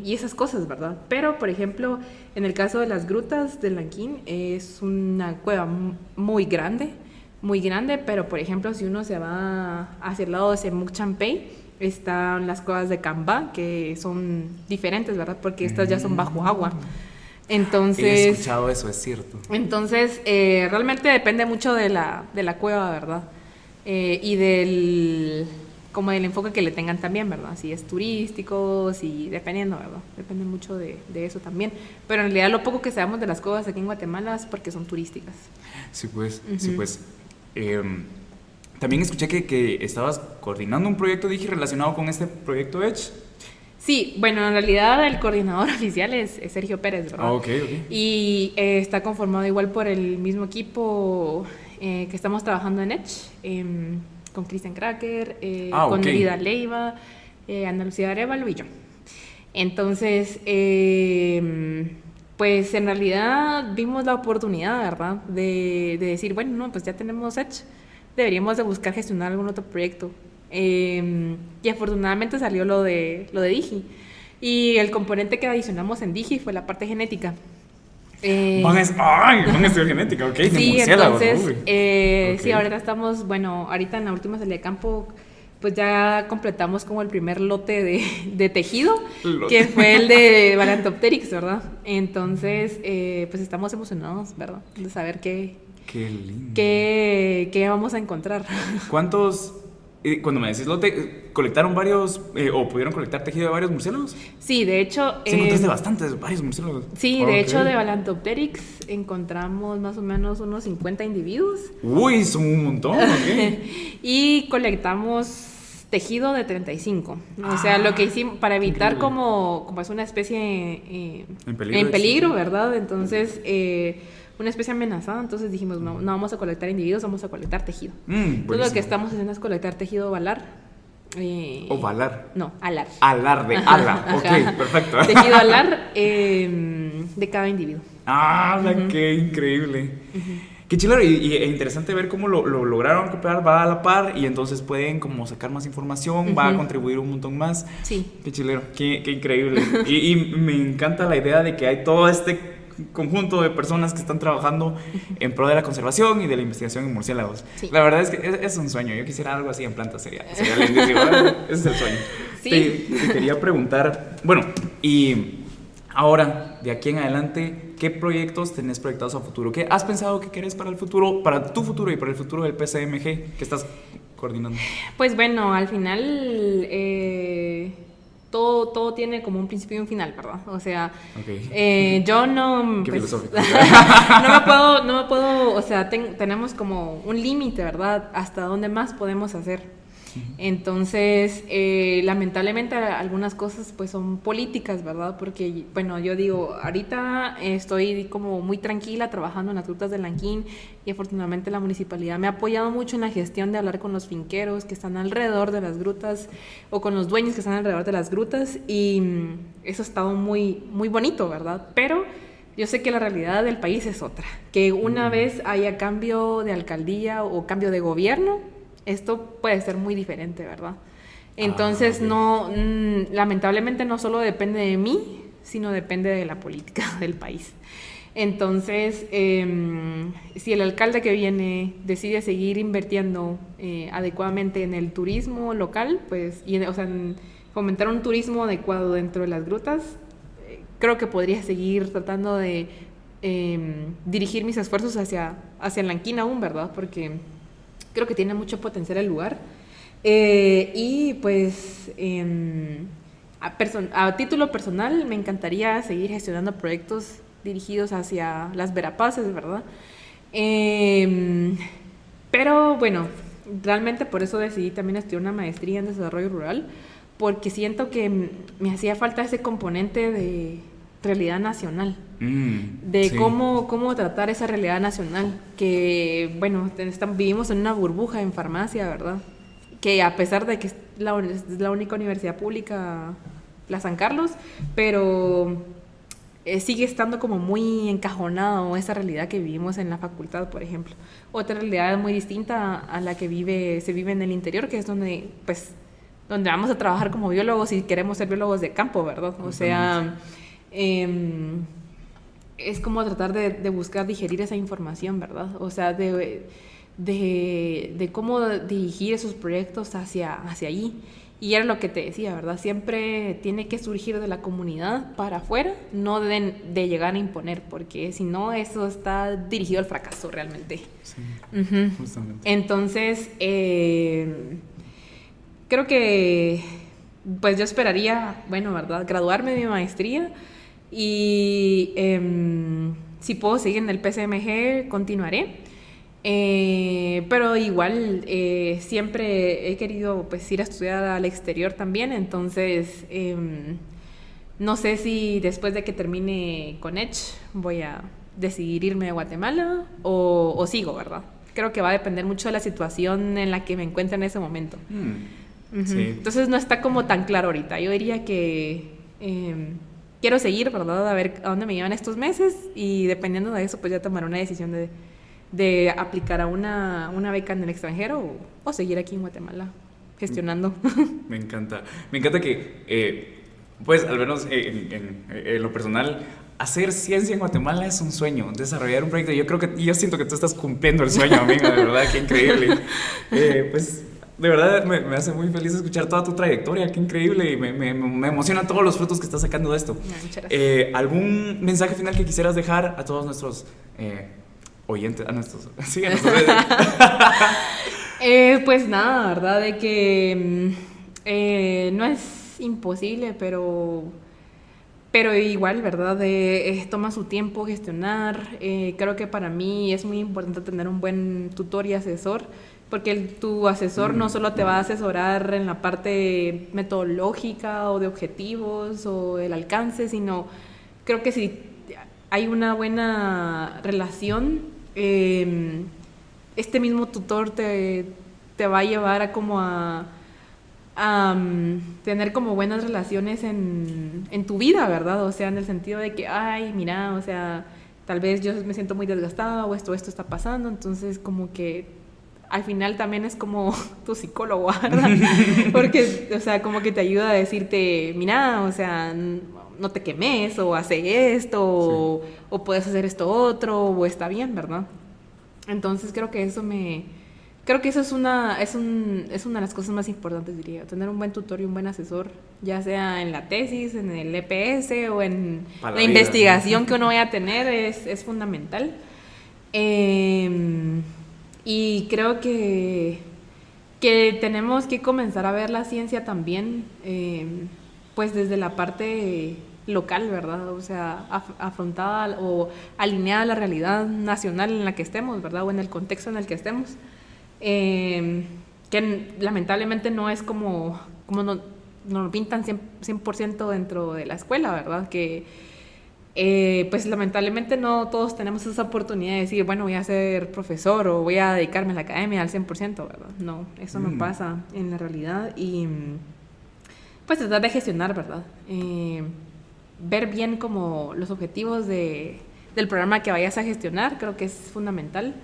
esas cosas, ¿verdad? Pero, por ejemplo, en el caso de las grutas de Lanquín es una cueva muy grande, pero, por ejemplo, si uno se va hacia el lado de Semuc Champey, están las cuevas de Cambá, que son diferentes, ¿verdad? Porque estas ya son bajo agua. Entonces... He escuchado eso, es cierto. Entonces, realmente depende mucho de la cueva, ¿verdad? Y del enfoque que le tengan también, ¿verdad? Si es turístico, dependiendo, ¿verdad? Depende mucho de eso también. Pero en realidad lo poco que sabemos de las cuevas aquí en Guatemala es porque son turísticas. Sí, pues, uh-huh. Sí, pues. También escuché que estabas coordinando un proyecto Digi relacionado con este proyecto Edge. Sí, bueno, en realidad el coordinador oficial es Sergio Pérez, ¿verdad? Okay. Y está conformado igual por el mismo equipo que estamos trabajando en Edge, con Cristian Cracker, con Lida Leiva, Ana Lucía Arevalo y yo. Entonces, pues en realidad vimos la oportunidad, ¿verdad? De decir, bueno, no, pues ya tenemos Edge, deberíamos de buscar gestionar algún otro proyecto. Y afortunadamente salió lo de Digi. Y el componente que adicionamos en Digi fue la parte genética. Van a estudiar genética, ok. Sí, entonces, okay. Sí, ahorita estamos, ahorita en la última salida de campo, pues ya completamos como el primer lote de tejido, que fue el de Balantopteryx, ¿verdad? Entonces, pues estamos emocionados, ¿verdad? De saber qué vamos a encontrar. ¿Cuántos, cuando me decís lote, colectaron varios, o pudieron colectar tejido de varios murciélagos? Sí, de hecho... Sí, encontraste varios murciélagos. Sí, de hecho, de Balantopteryx encontramos más o menos unos 50 individuos. Uy, son un montón, ok. Y colectamos tejido de 35. O sea, lo que hicimos para evitar como es una especie en peligro, ¿verdad? Entonces, una especie amenazada, entonces dijimos, no vamos a colectar individuos, vamos a colectar tejido. Entonces lo que estamos haciendo es colectar tejido balar, Ovalar. No, alar. Alar, de ala. Ok, perfecto. Tejido alar de cada individuo. Qué increíble. Qué chido e interesante ver cómo lo lograron copiar, va a la par y entonces pueden como sacar más información, va a contribuir un montón más. Sí. Qué chilero, qué increíble. Y me encanta la idea de que hay todo este conjunto de personas que están trabajando en pro de la conservación y de la investigación en murciélagos. Sí. La verdad es que es un sueño. Yo quisiera algo así en plantas, sería lindísimo. Ese es el sueño. Sí. Te quería preguntar, bueno, y ahora, de aquí en adelante, ¿qué proyectos tenés proyectados a futuro? ¿Qué has pensado que querés para el futuro, para tu futuro y para el futuro del PCMG que estás coordinando? Pues bueno, al final todo tiene como un principio y un final, ¿verdad? O sea, yo no... Qué filosófico. no me puedo, o sea, tenemos como un límite, ¿verdad? Hasta dónde más podemos hacer. Entonces, lamentablemente algunas cosas pues son políticas, ¿verdad? Porque, bueno, yo digo, ahorita estoy como muy tranquila trabajando en las grutas de Lanquín y afortunadamente la municipalidad me ha apoyado mucho en la gestión de hablar con los finqueros que están alrededor de las grutas o con los dueños que están alrededor de las grutas y eso ha estado muy, muy bonito, ¿verdad? Pero yo sé que la realidad del país es otra, que una vez haya cambio de alcaldía o cambio de gobierno, esto puede ser muy diferente, ¿verdad? Entonces, lamentablemente no solo depende de mí, sino depende de la política del país. Entonces, si el alcalde que viene decide seguir invirtiendo adecuadamente en el turismo local, pues, en fomentar un turismo adecuado dentro de las grutas, creo que podría seguir tratando de dirigir mis esfuerzos hacia Lanquín aún, ¿verdad? Porque creo que tiene mucho potencial el lugar. Y pues a título personal me encantaría seguir gestionando proyectos dirigidos hacia las Verapaces, ¿verdad? Pero bueno, realmente por eso decidí también estudiar una maestría en desarrollo rural, porque siento que me hacía falta ese componente de realidad nacional, de cómo tratar esa realidad nacional, que bueno, vivimos en una burbuja en farmacia, ¿verdad? Que a pesar de que es la única universidad pública, la San Carlos, pero sigue estando como muy encajonado esa realidad que vivimos en la facultad, por ejemplo. Otra realidad muy distinta a la que se vive en el interior, que es donde vamos a trabajar como biólogos y queremos ser biólogos de campo, ¿verdad? O sea, es como tratar de buscar digerir esa información, ¿verdad? O sea, de cómo dirigir esos proyectos hacia allí. Y era lo que te decía, ¿verdad? Siempre tiene que surgir de la comunidad para afuera, no de llegar a imponer, porque si no, eso está dirigido al fracaso realmente. Sí, justamente. Entonces, creo que pues yo esperaría, bueno, ¿verdad? Graduarme de mi maestría y si puedo seguir en el PCMG, continuaré. Pero igual siempre he querido pues ir a estudiar al exterior también, entonces no sé si después de que termine con Edge voy a decidir irme a Guatemala o sigo, ¿verdad? Creo que va a depender mucho de la situación en la que me encuentre en ese momento. Sí. Entonces no está como tan claro ahorita. Yo diría que quiero seguir, ¿verdad? A ver a dónde me llevan estos meses y dependiendo de eso pues ya tomaré una decisión de aplicar a una beca en el extranjero o seguir aquí en Guatemala gestionando. Me encanta que pues al menos en lo personal hacer ciencia en Guatemala es un sueño, desarrollar un proyecto. Yo siento que tú estás cumpliendo el sueño, amiga, de verdad, qué increíble. Pues de verdad me hace muy feliz escuchar toda tu trayectoria, qué increíble, y me emocionan todos los frutos que estás sacando de esto. Muchas gracias. ¿Algún mensaje final que quisieras dejar a todos nuestros oyentes, a nuestros... Sí, a nuestros... Pues nada, ¿verdad? De que no es imposible, pero igual, ¿verdad? Toma su tiempo gestionar. Creo que para mí es muy importante tener un buen tutor y asesor, porque tu asesor no solo te va a asesorar en la parte metodológica o de objetivos o el alcance, sino creo que si hay una buena relación, este mismo tutor te va a llevar a tener como buenas relaciones en tu vida, ¿verdad? O sea, en el sentido de que, ay, mira, o sea, tal vez yo me siento muy desgastada o esto está pasando, entonces como que al final también es como tu psicólogo, ¿verdad? Porque, o sea, como que te ayuda a decirte, mira, o sea, no te quemes, o hace esto, Sí. o puedes hacer esto otro, o está bien, ¿verdad? Entonces creo que eso es es una de las cosas más importantes, diría, tener un buen tutor y un buen asesor, ya sea en la tesis, en el EPS o en Para la la vida. investigación que uno vaya a tener, es fundamental. Y creo que tenemos que comenzar a ver la ciencia también, pues desde la parte local, ¿verdad? O sea, afrontada o alineada a la realidad nacional en la que estemos, ¿verdad? O en el contexto en el que estemos. Que lamentablemente no es como nos lo pintan 100% dentro de la escuela, ¿verdad? Que pues lamentablemente no todos tenemos esa oportunidad de decir, bueno, voy a ser profesor o voy a dedicarme a la academia al 100%, ¿verdad? No, eso no pasa en la realidad y pues tratar de gestionar, ¿verdad? Ver bien como los objetivos del programa que vayas a gestionar, creo que es fundamental.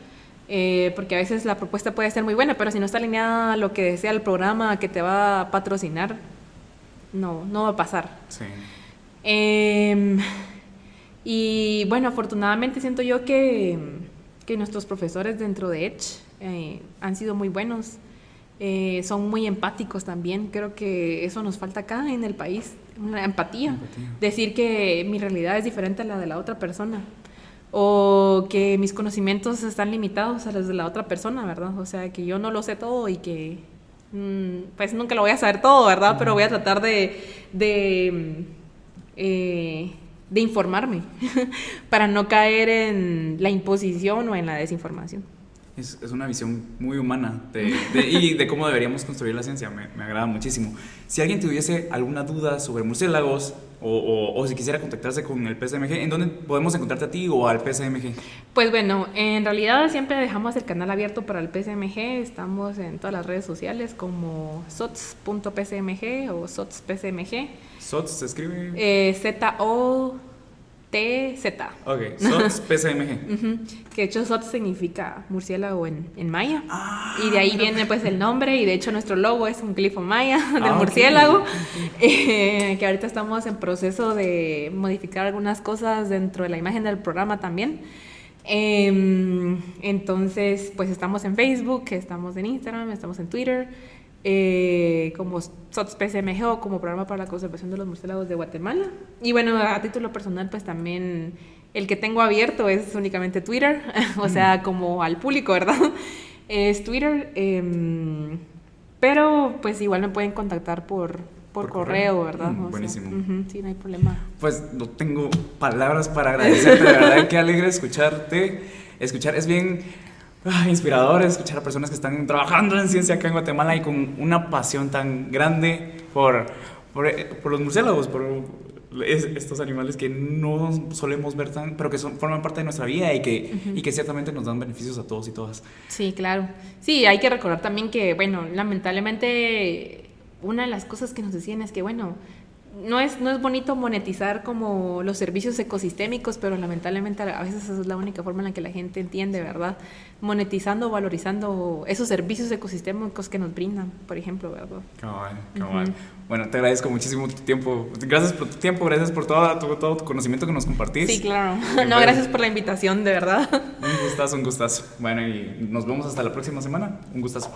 Porque a veces la propuesta puede ser muy buena, pero si no está alineada a lo que desea el programa que te va a patrocinar, no va a pasar. Sí. Y bueno, afortunadamente siento yo que nuestros profesores dentro de Edge han sido muy buenos, son muy empáticos también. Creo que eso nos falta acá en el país, una empatía. Decir que mi realidad es diferente a la de la otra persona, o que mis conocimientos están limitados a los de la otra persona, ¿verdad? O sea, que yo no lo sé todo y que pues nunca lo voy a saber todo, ¿verdad? Pero voy a tratar de informarme para no caer en la imposición o en la desinformación. Es una visión muy humana y de cómo deberíamos construir la ciencia. Me agrada muchísimo. Si alguien tuviese alguna duda sobre murciélagos o si quisiera contactarse con el PSMG, ¿en dónde podemos encontrarte a ti o al PSMG? Pues bueno, en realidad siempre dejamos el canal abierto para el PSMG. Estamos en todas las redes sociales como sots.psmg o sotspsmg. ¿SOTS se escribe? ZOTZ. Ok, SOTS PSMG. Que de hecho SOTS significa murciélago en maya. Y de ahí viene pues el nombre, y de hecho nuestro logo es un glifo maya del murciélago. Que ahorita estamos en proceso de modificar algunas cosas dentro de la imagen del programa también. Entonces pues estamos en Facebook, estamos en Instagram, estamos en Twitter, como SOTS-PSMG o como Programa para la Conservación de los Murciélagos de Guatemala. Y bueno, a título personal pues también el que tengo abierto es únicamente Twitter, o sea, como al público, ¿verdad? Es Twitter, pero pues igual me pueden contactar por correo, ¿verdad? Buenísimo. Sí, no hay problema. Pues no tengo palabras para agradecerte, de verdad, qué alegre escucharte. Escuchar es bien inspirador, escuchar a personas que están trabajando en ciencia acá en Guatemala y con una pasión tan grande por los murciélagos, por estos animales que no solemos ver pero que forman parte de nuestra vida y que ciertamente nos dan beneficios a todos y todas. Sí, claro. Sí, hay que recordar también que, bueno, lamentablemente una de las cosas que nos decían es que, bueno, no es bonito monetizar como los servicios ecosistémicos, pero lamentablemente a veces esa es la única forma en la que la gente entiende, ¿verdad? Monetizando, valorizando esos servicios ecosistémicos que nos brindan, por ejemplo, ¿verdad? Cabal. Bueno, te agradezco muchísimo tu tiempo. Gracias por tu tiempo, gracias por todo tu conocimiento que nos compartís. Sí, claro. No, gracias por la invitación, de verdad. Un gustazo. Bueno, y nos vemos hasta la próxima semana. Un gustazo.